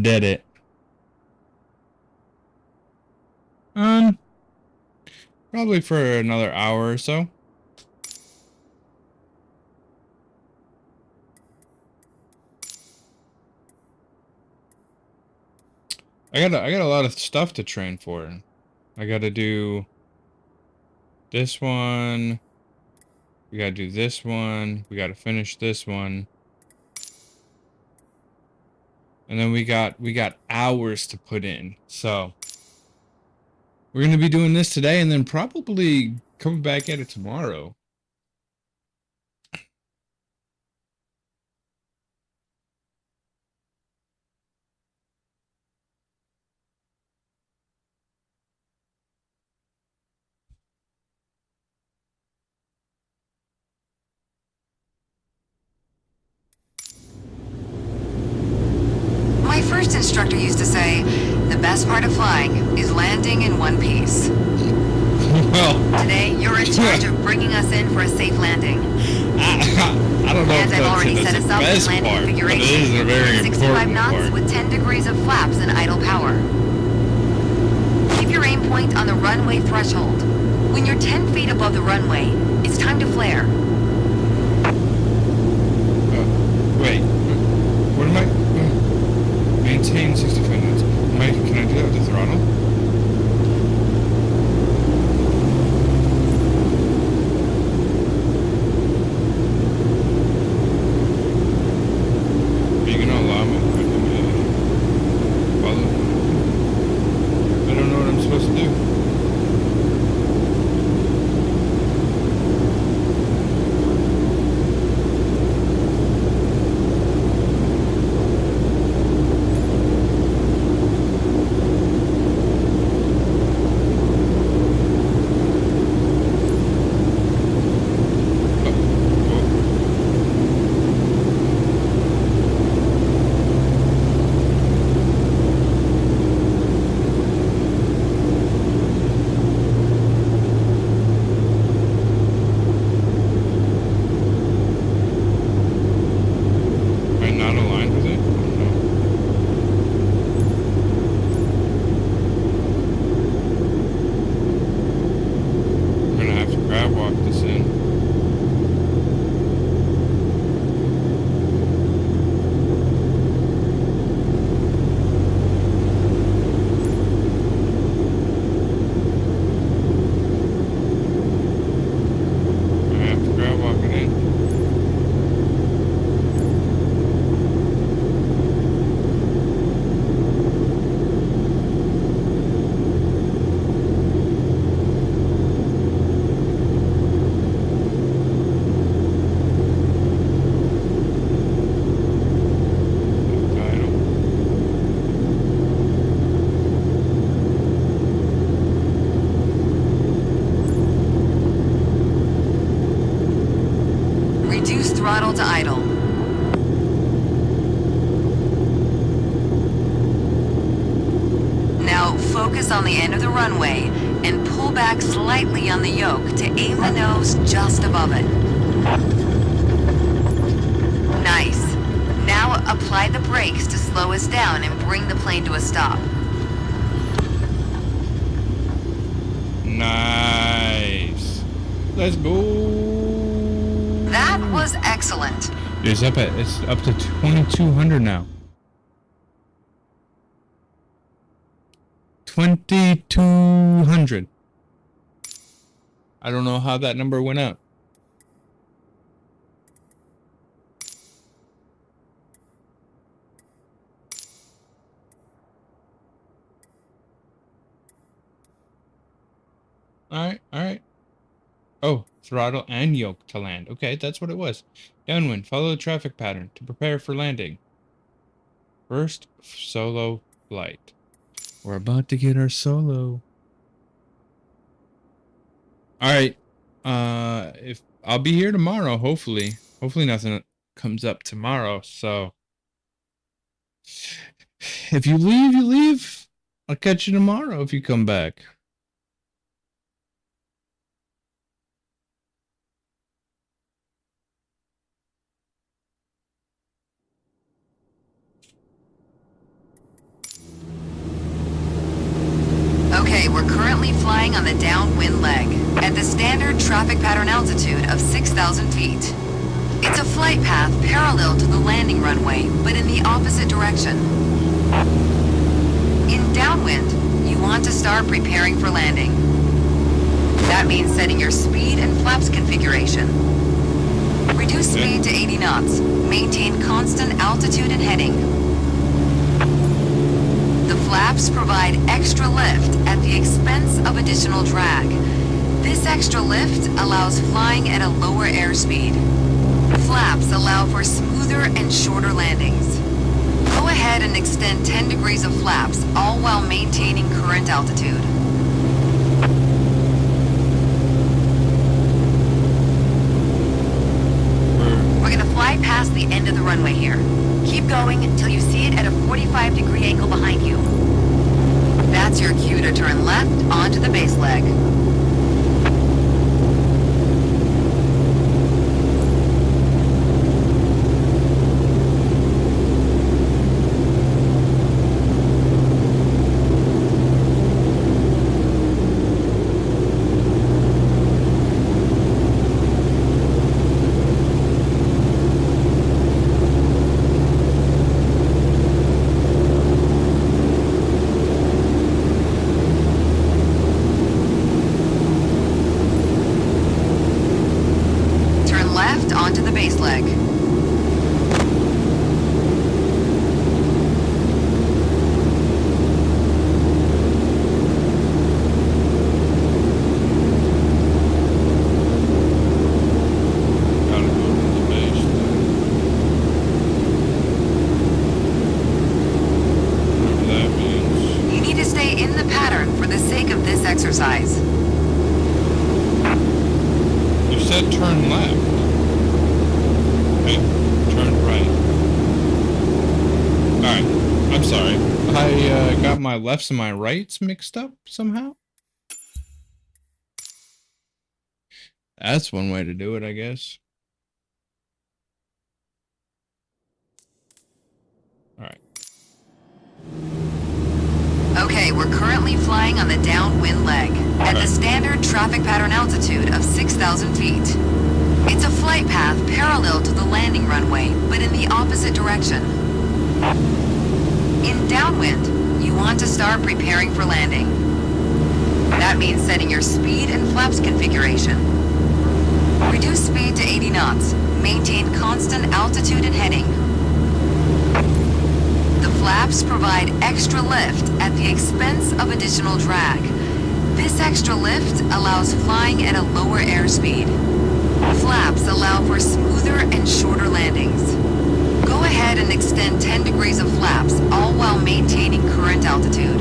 Did it. Probably for another hour or so. I got a lot of stuff to train for. I gotta do this one. We gotta do this one. We gotta finish this one. And then we got hours to put in. So we're gonna be doing this today and then probably coming back at it tomorrow. first instructor used to say, the best part of flying is landing in one piece. Well, Today, you're in charge of bringing us in for a safe landing. I don't know And if I've already that's set the us up in best landing part, but it configuration. is a very 65 important knots part. with 10 degrees of flaps and idle power. Keep your aim point on the runway threshold. When you're 10 feet above the runway, it's time to flare. Wait, what am I? Maintain 65 knots. Can I do that with the throttle? Are you gonna allow me to follow? I don't know what I'm supposed to do. Am I not aligned with it? No. I'm gonna have to grab walk this in. I have to grab walk it in. Title. Reduce throttle to idle. Now focus on the end of the runway and pull back slightly on the yoke to aim the nose just above it. Nice. Now apply the brakes to slow us down and bring the plane to a stop. Nice. Let's go. That was excellent. It's up to 2,200 now. 2,200. I don't know how that number went up. All right. Oh, throttle and yoke to land. Okay, that's what it was. Downwind, follow the traffic pattern to prepare for landing. First solo flight. We're about to get our solo. All right. If I'll be here tomorrow, hopefully. Hopefully nothing comes up tomorrow. So if you leave, you leave. I'll catch you tomorrow if you come back. Okay, we're currently flying on the downwind leg at the standard traffic pattern altitude of 6,000 feet. It's a flight path parallel to the landing runway, but in the opposite direction. In downwind, you want to start preparing for landing. That means setting your speed and flaps configuration. Reduce speed to 80 knots. Maintain constant altitude and heading. The flaps provide extra lift at the expense of additional drag. This extra lift allows flying at a lower airspeed. Flaps allow for smoother and shorter landings. Go ahead and extend 10 degrees of flaps, all while maintaining current altitude. We're gonna fly past the end of the runway here. Keep going until you see it at a 45-degree angle behind you. That's your cue to turn left onto the base leg. Onto the base leg. Gotta go to the base leg. Whatever that means. You need to stay in the pattern for the sake of this exercise. You said turn left. Okay, turn right. Alright, I'm sorry. I got my lefts and my rights mixed up somehow. That's one way to do it, I guess. Alright. Okay, we're currently flying on the downwind leg at the standard traffic pattern altitude of 6,000 feet. It's a flight path parallel to the landing runway, but in the opposite direction. In downwind, you want to start preparing for landing. That means setting your speed and flaps configuration. Reduce speed to 80 knots. Maintain constant altitude and heading. The flaps provide extra lift at the expense of additional drag. This extra lift allows flying at a lower airspeed. Flaps allow for smoother and shorter landings. Go ahead and extend 10 degrees of flaps, all while maintaining current altitude.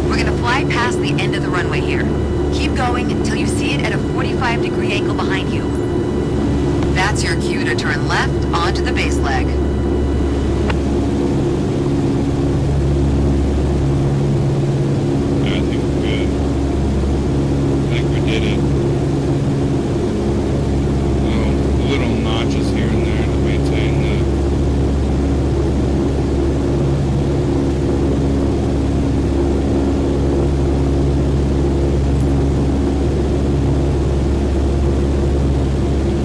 We're going to fly past the end of the runway here. Keep going until you see it at a 45-degree angle behind you. That's your cue to turn left onto the base leg. I think we're good. I think we did it. Little notches here and there to maintain the...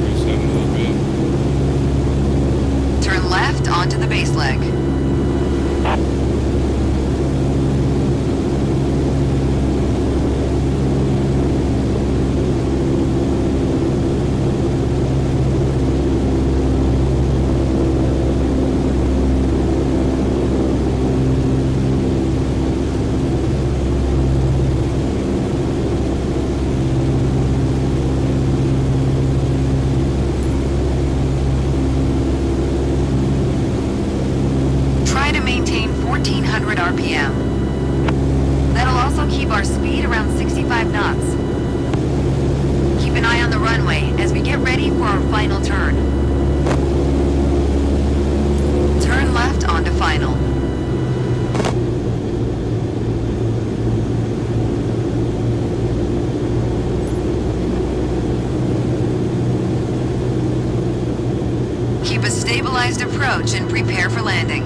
Reset a little bit. Turn left onto the base leg. Try to maintain 1400 RPM. That'll also keep our speed around 65 knots. Keep an eye on the runway as we get ready for our final turn. Turn left onto final. Keep a stabilized approach and prepare for landing.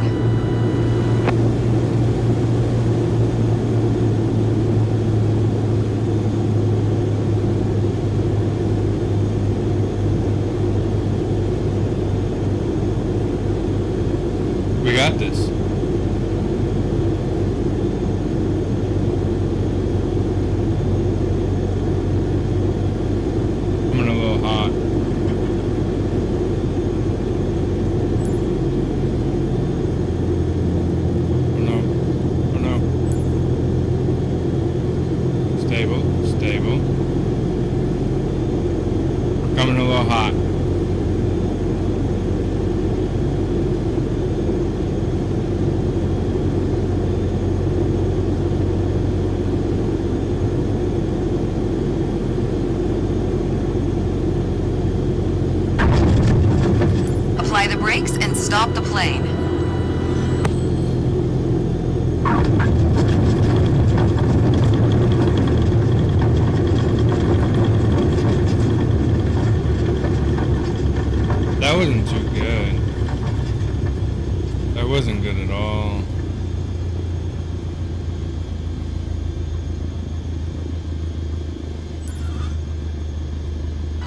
We got this. Coming a little hot. Oh no. Oh no. Stable. Stable. We're coming a little hot. brakes and stop the plane. That wasn't too good. That wasn't good at all.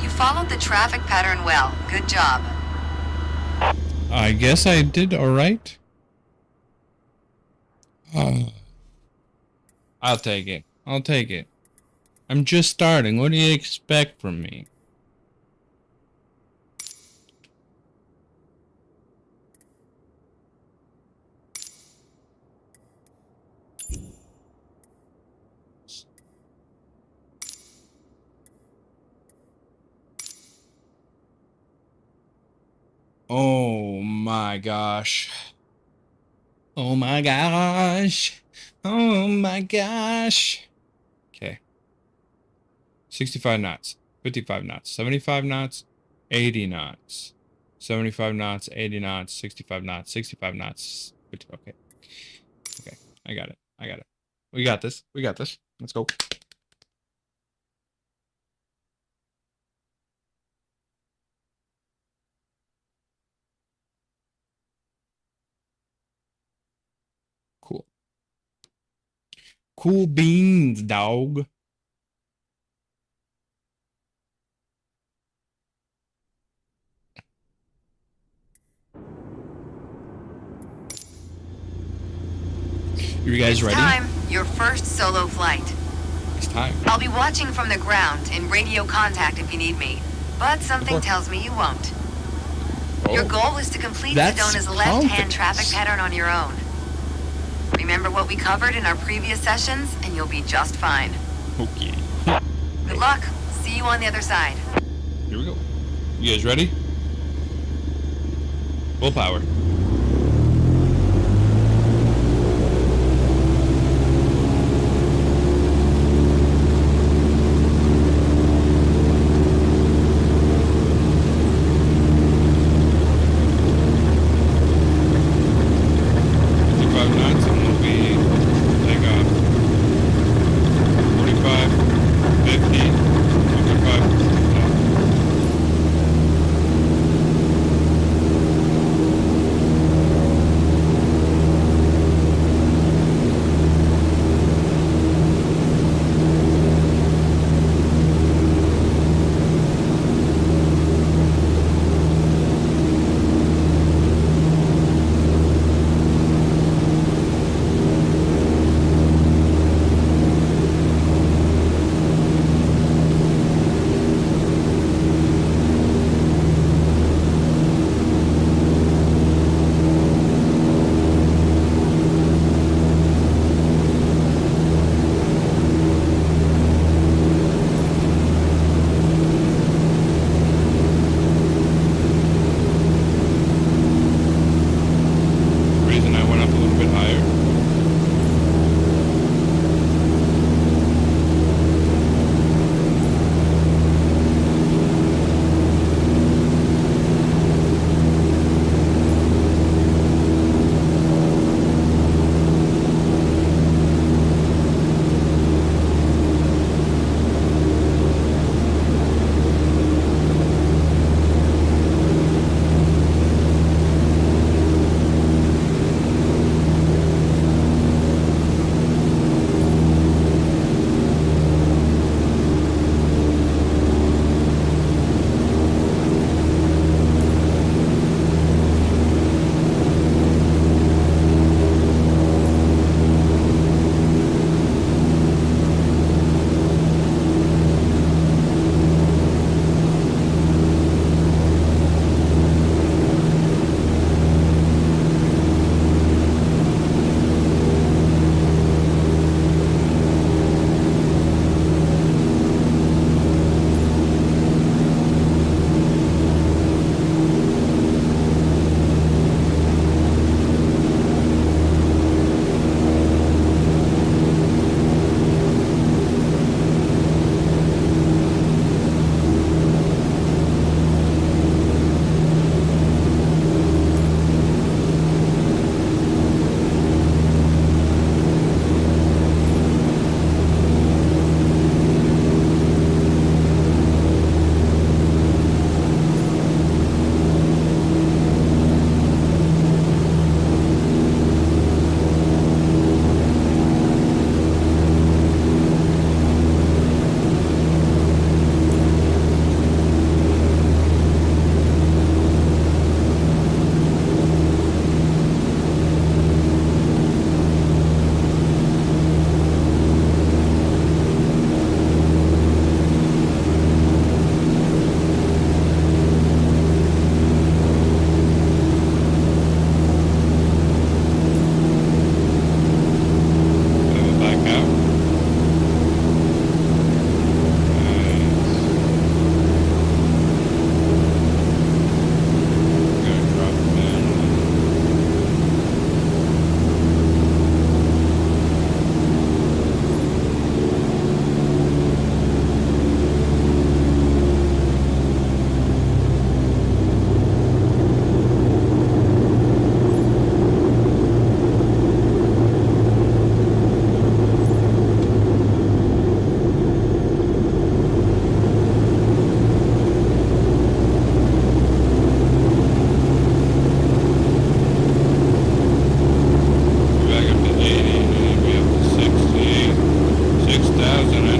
You followed the traffic pattern well. Good job. I guess I did alright. I'll take it. I'll take it. I'm just starting. What do you expect from me? Oh my gosh. Oh my gosh. Oh my gosh. Okay. 65 knots. 55 knots. 75 knots. 80 knots. 75 knots. 80 knots. 65 knots. 65 knots. Okay. Okay. I got it. I got it. We got this. We got this. Let's go. Cool. Cool beans, dog. You guys ready? Time. Your first solo flight. It's time. I'll be watching from the ground in radio contact if you need me. But something tells me you won't. Your goal is to complete That's Sedona's left-hand confidence. traffic pattern on your own. Remember what we covered in our previous sessions, and you'll be just fine. Okay. Good luck. See you on the other side. Here we go. You guys ready? Full power.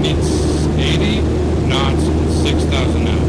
need 80 knots and 6,000 out.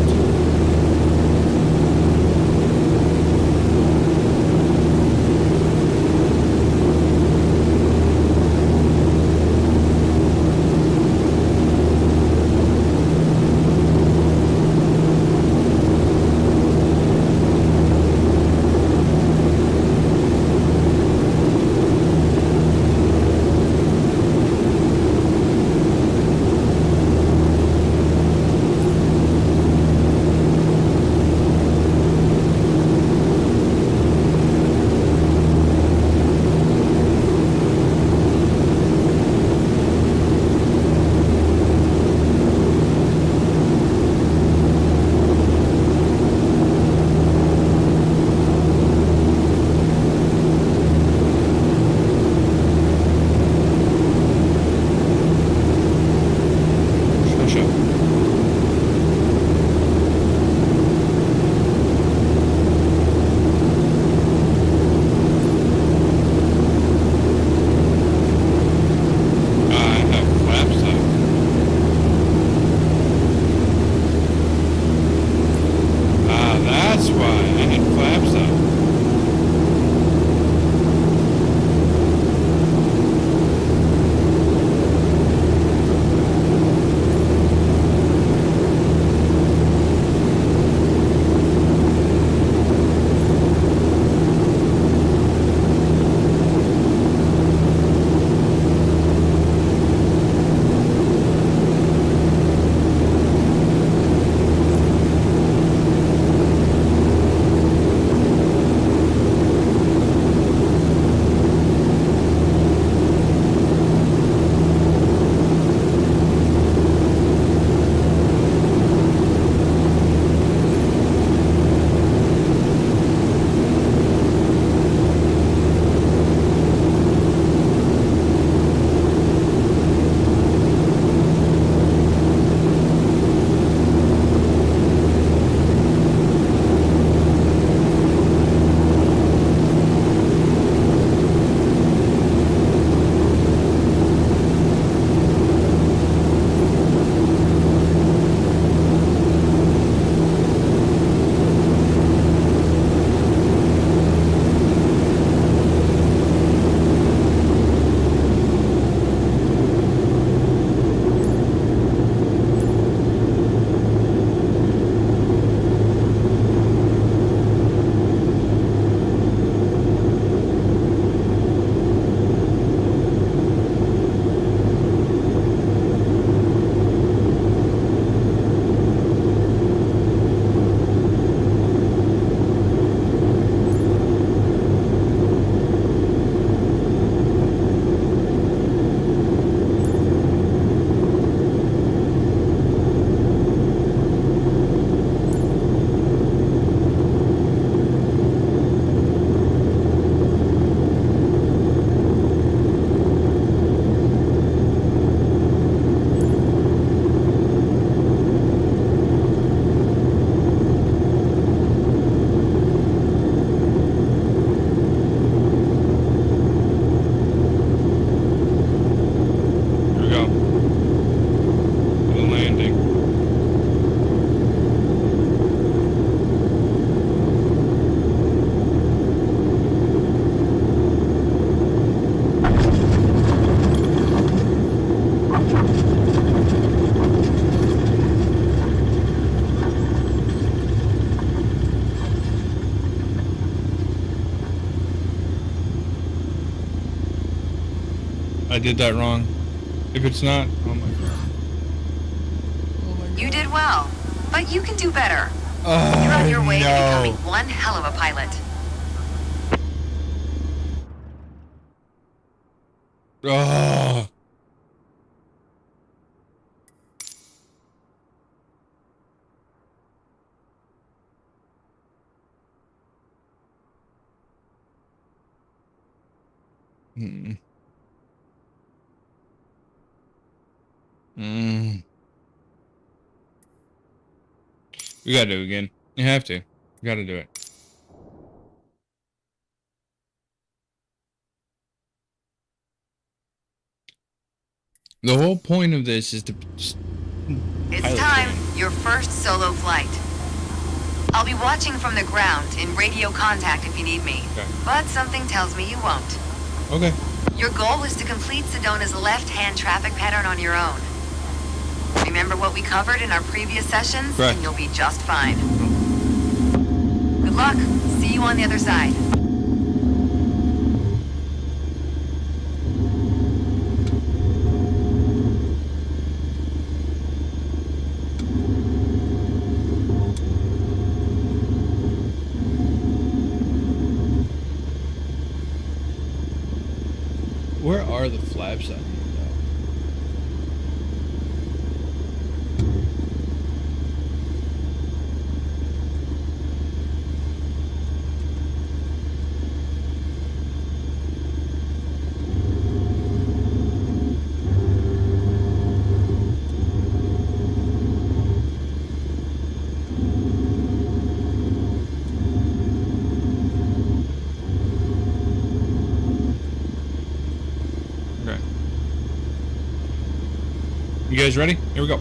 I did that wrong. If it's not, oh my god. You did well, but you can do better. You're on your way to becoming one hell of a pilot. Oh. Hmm. We gotta do it again. You have to. You gotta do it. The whole point of this is to. It's Pilot time, training. your first solo flight. I'll be watching from the ground in radio contact if you need me. Okay. But something tells me you won't. Okay. Your goal was to complete Sedona's left-hand traffic pattern on your own. Remember what we covered in our previous sessions? Right. And you'll be just fine. Good luck. See you on the other side. Where are the flaps on here, though? Okay. You guys ready? Here we go.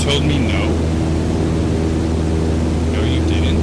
told me no. No, you didn't.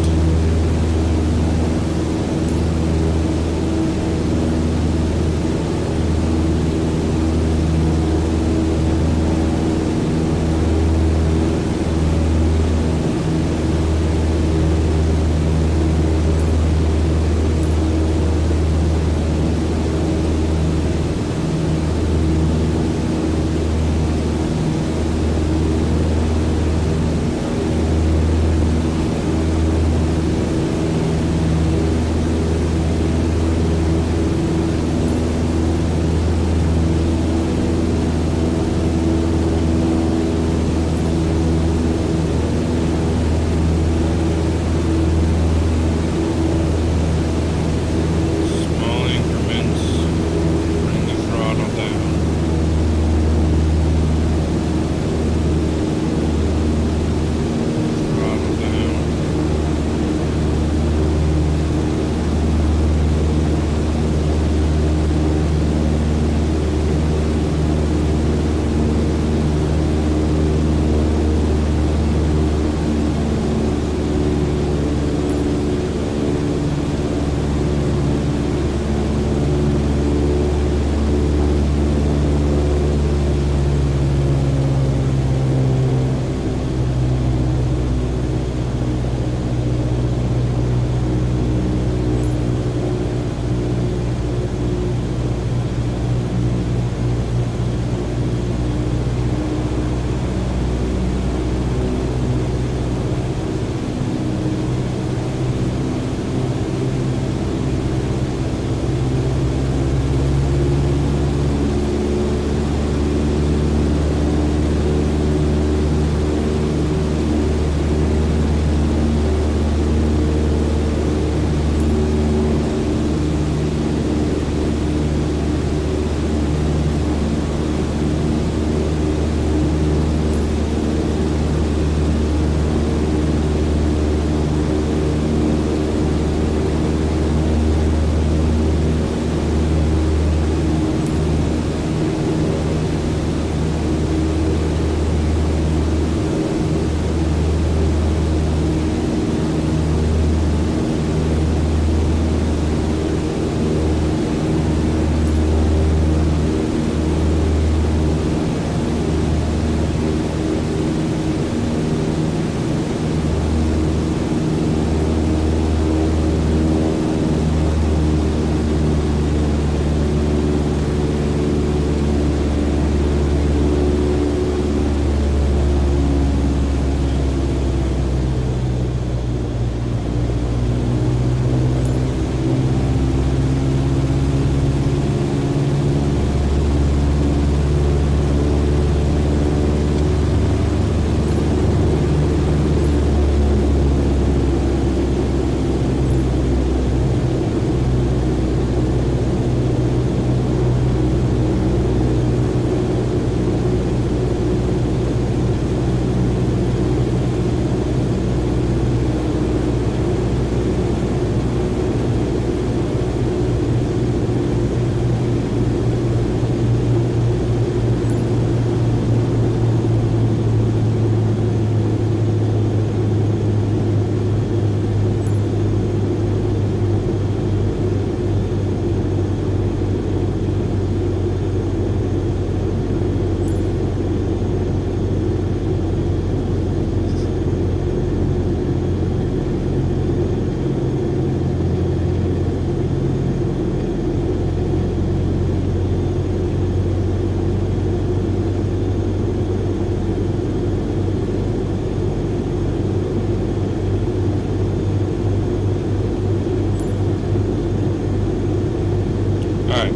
Alright.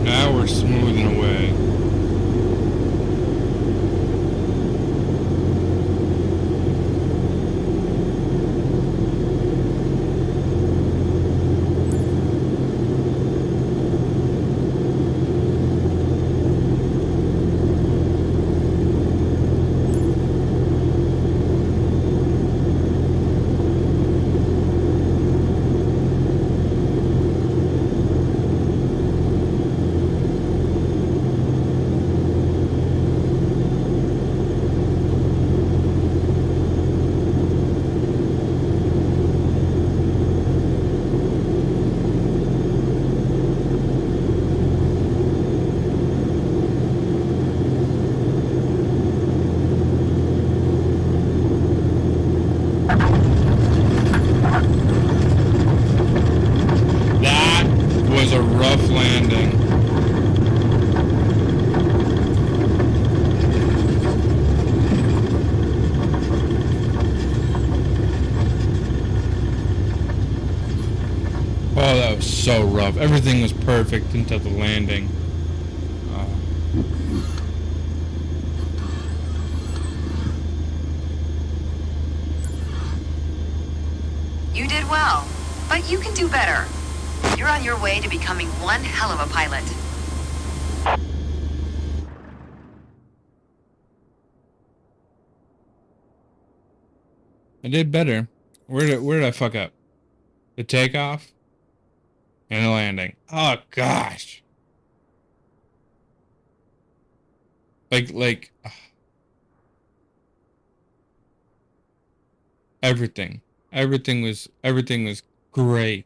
Now we're smoothing away. Was a rough landing. Oh, that was so rough. Everything was perfect until the landing. You did well, but you can do better. You're on your way to becoming one hell of a pilot. I did better. Where did I fuck up? The takeoff and the landing. Oh gosh. Like everything. Everything was great.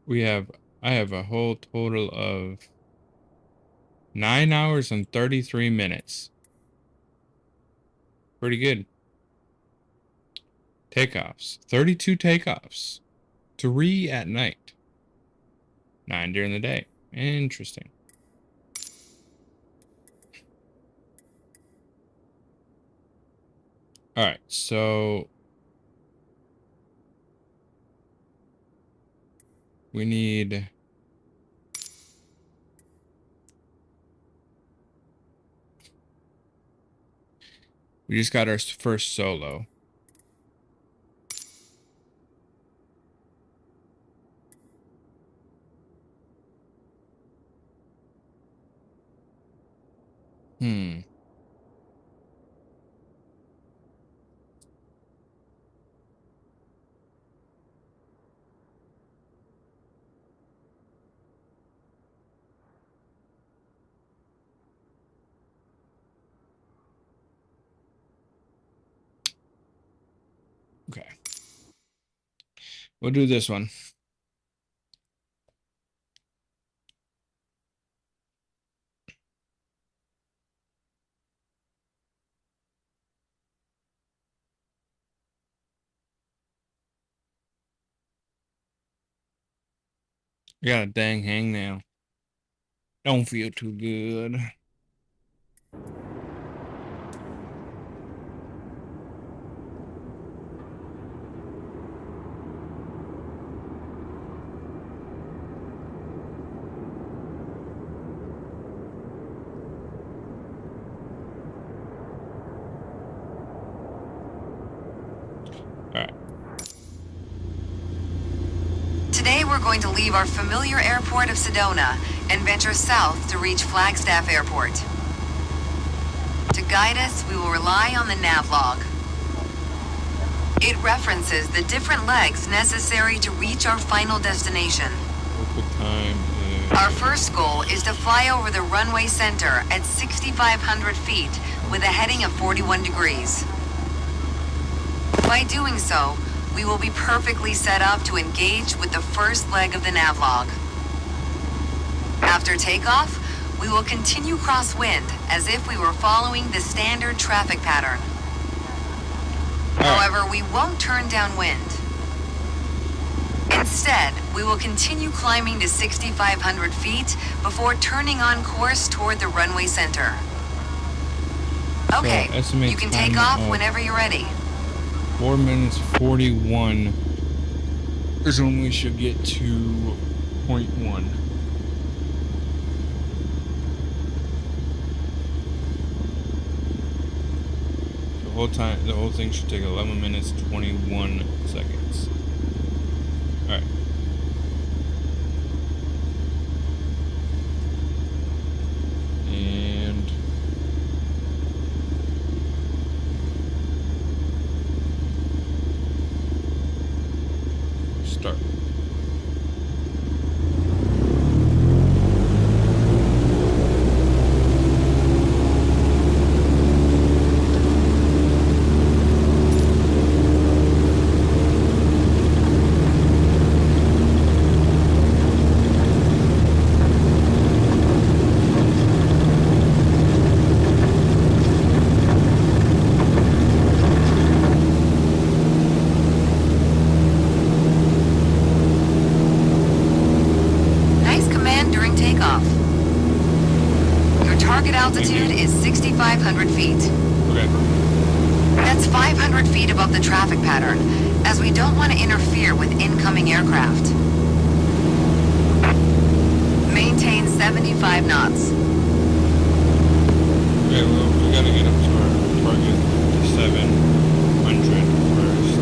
I have a whole total of 9 hours and 33 minutes. Pretty good. Takeoffs. 32 takeoffs. 3 at night. 9 during the day. Interesting. Alright, so we just got our first solo. Okay. We'll do this one. I got a dang hangnail. Don't feel too good. Alright. Today we're going to leave our familiar airport of Sedona and venture south to reach Flagstaff Airport. To guide us, we will rely on the navlog. It references the different legs necessary to reach our final destination. Local time is... Our first goal is to fly over the runway center at 6,500 feet with a heading of 41 degrees. By doing so, we will be perfectly set up to engage with the first leg of the navlog. After takeoff, we will continue crosswind as if we were following the standard traffic pattern. However, we won't turn downwind. Instead, we will continue climbing to 6,500 feet before turning on course toward the runway center. Okay, estimate you can time take off of whenever you're ready. 4 minutes 41 is when we should get to point 1. The whole thing should take 11 minutes 21 seconds. All right. And start. Nice command during takeoff. Your target altitude is 6,500 feet. Okay. That's 500 feet above the traffic pattern, as we don't want to interfere with incoming aircraft. Maintain 75 knots. Okay, well, we gotta get up to our target 700 first.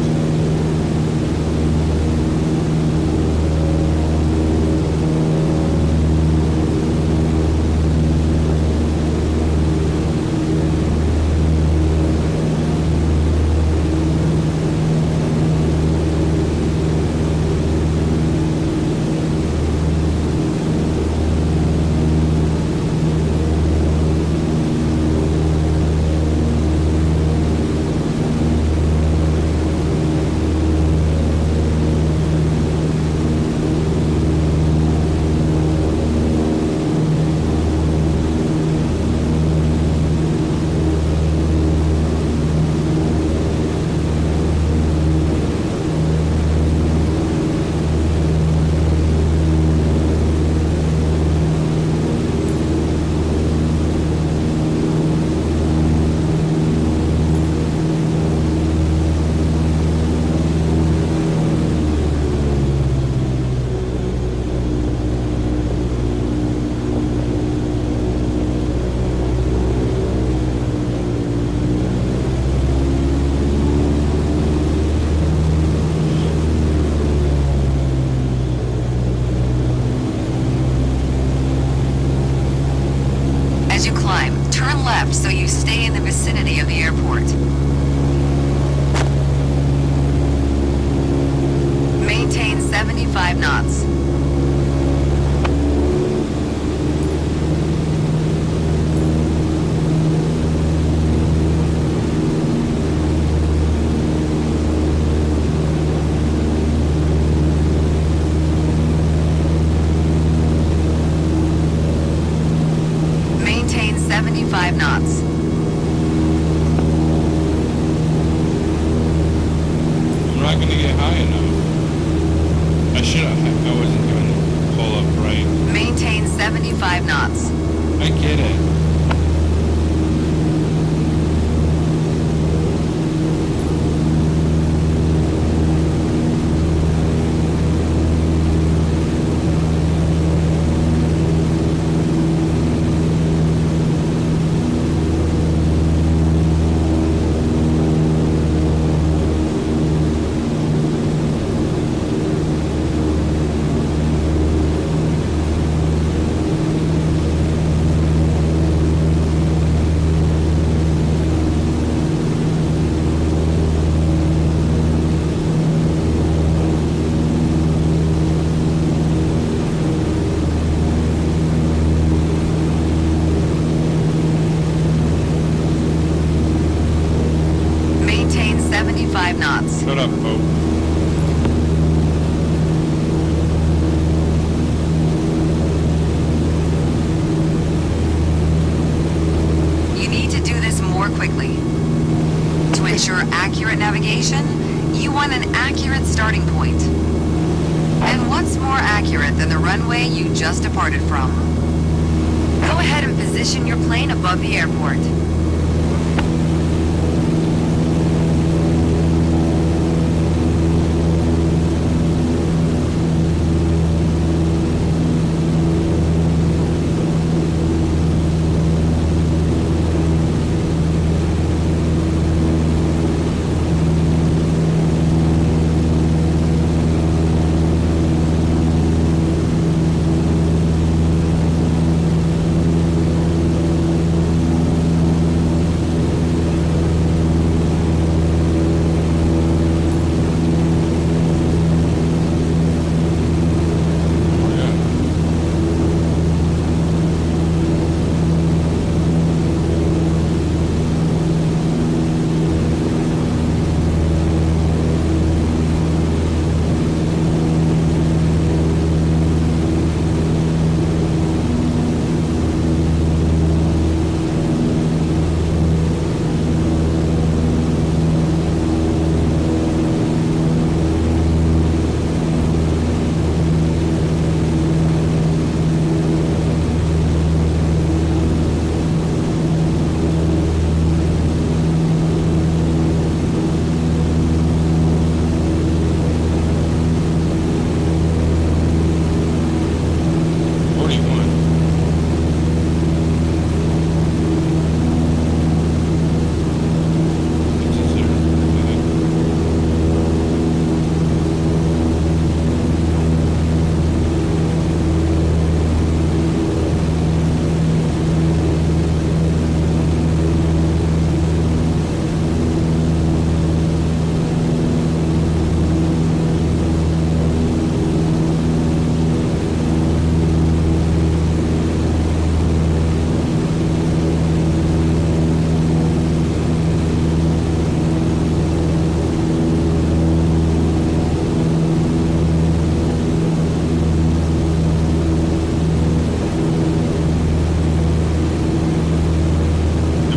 As you climb, turn left so you stay in the vicinity of the airport. Maintain 75 knots. Maintain 75 knots. I'm not gonna get high enough. I wasn't doing the pull up right. Maintain 75 knots. I get it. Maintain 75 knots. Shut up, Pope. You need to do this more quickly. To ensure accurate navigation, you want an accurate starting point. And what's more accurate than the runway you just departed from? Go ahead and position your plane above the airport.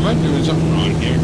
I doing something wrong here?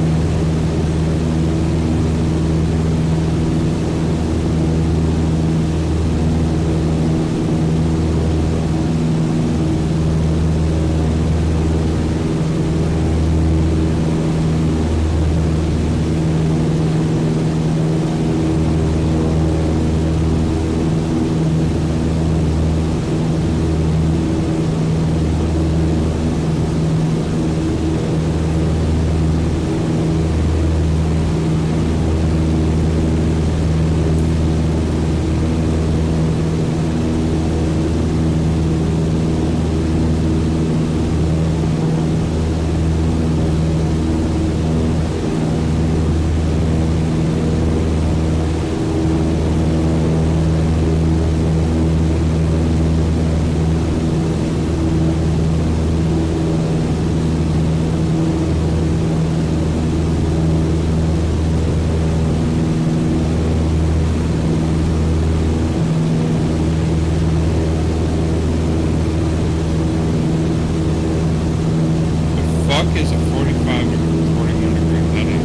Fuck is a 45 to 41 degree headache?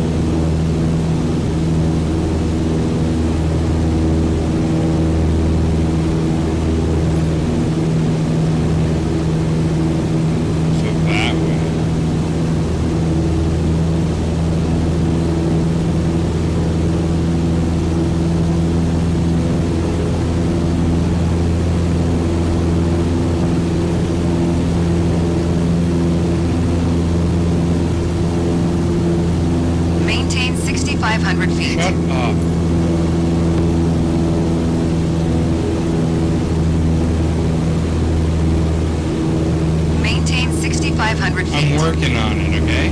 So that way. Maintain 6,500 feet. Shut up. Maintain 6,500 feet. I'm working on it, okay?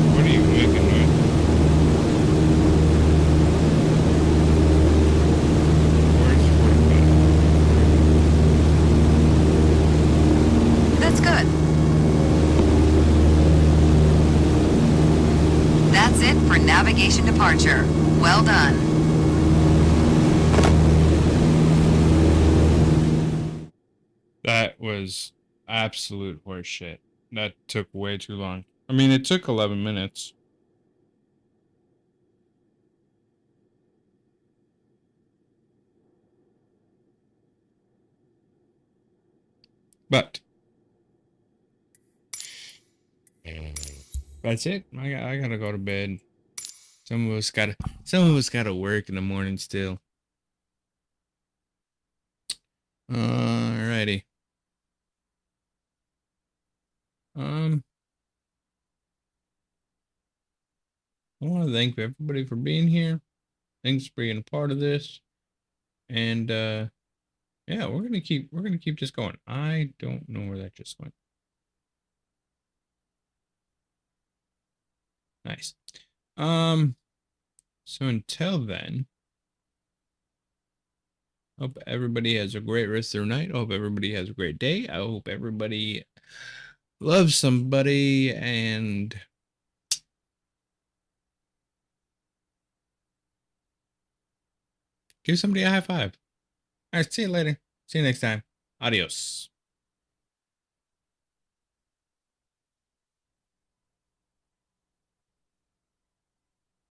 What are you making with? Where's 45? That's good. That's it for navigation departure. Well done. That was absolute horseshit. That took way too long. I mean, it took 11 minutes. But that's it. I gotta go to bed. Some of us gotta work in the morning still. Alrighty. I want to thank everybody for being here. Thanks for being a part of this. And yeah, we're gonna keep just going. I don't know where that just went. Nice. So until then, hope everybody has a great rest of their night. I hope everybody has a great day. I hope everybody loves somebody and give somebody a high five. All right, see you later. See you next time. Adios.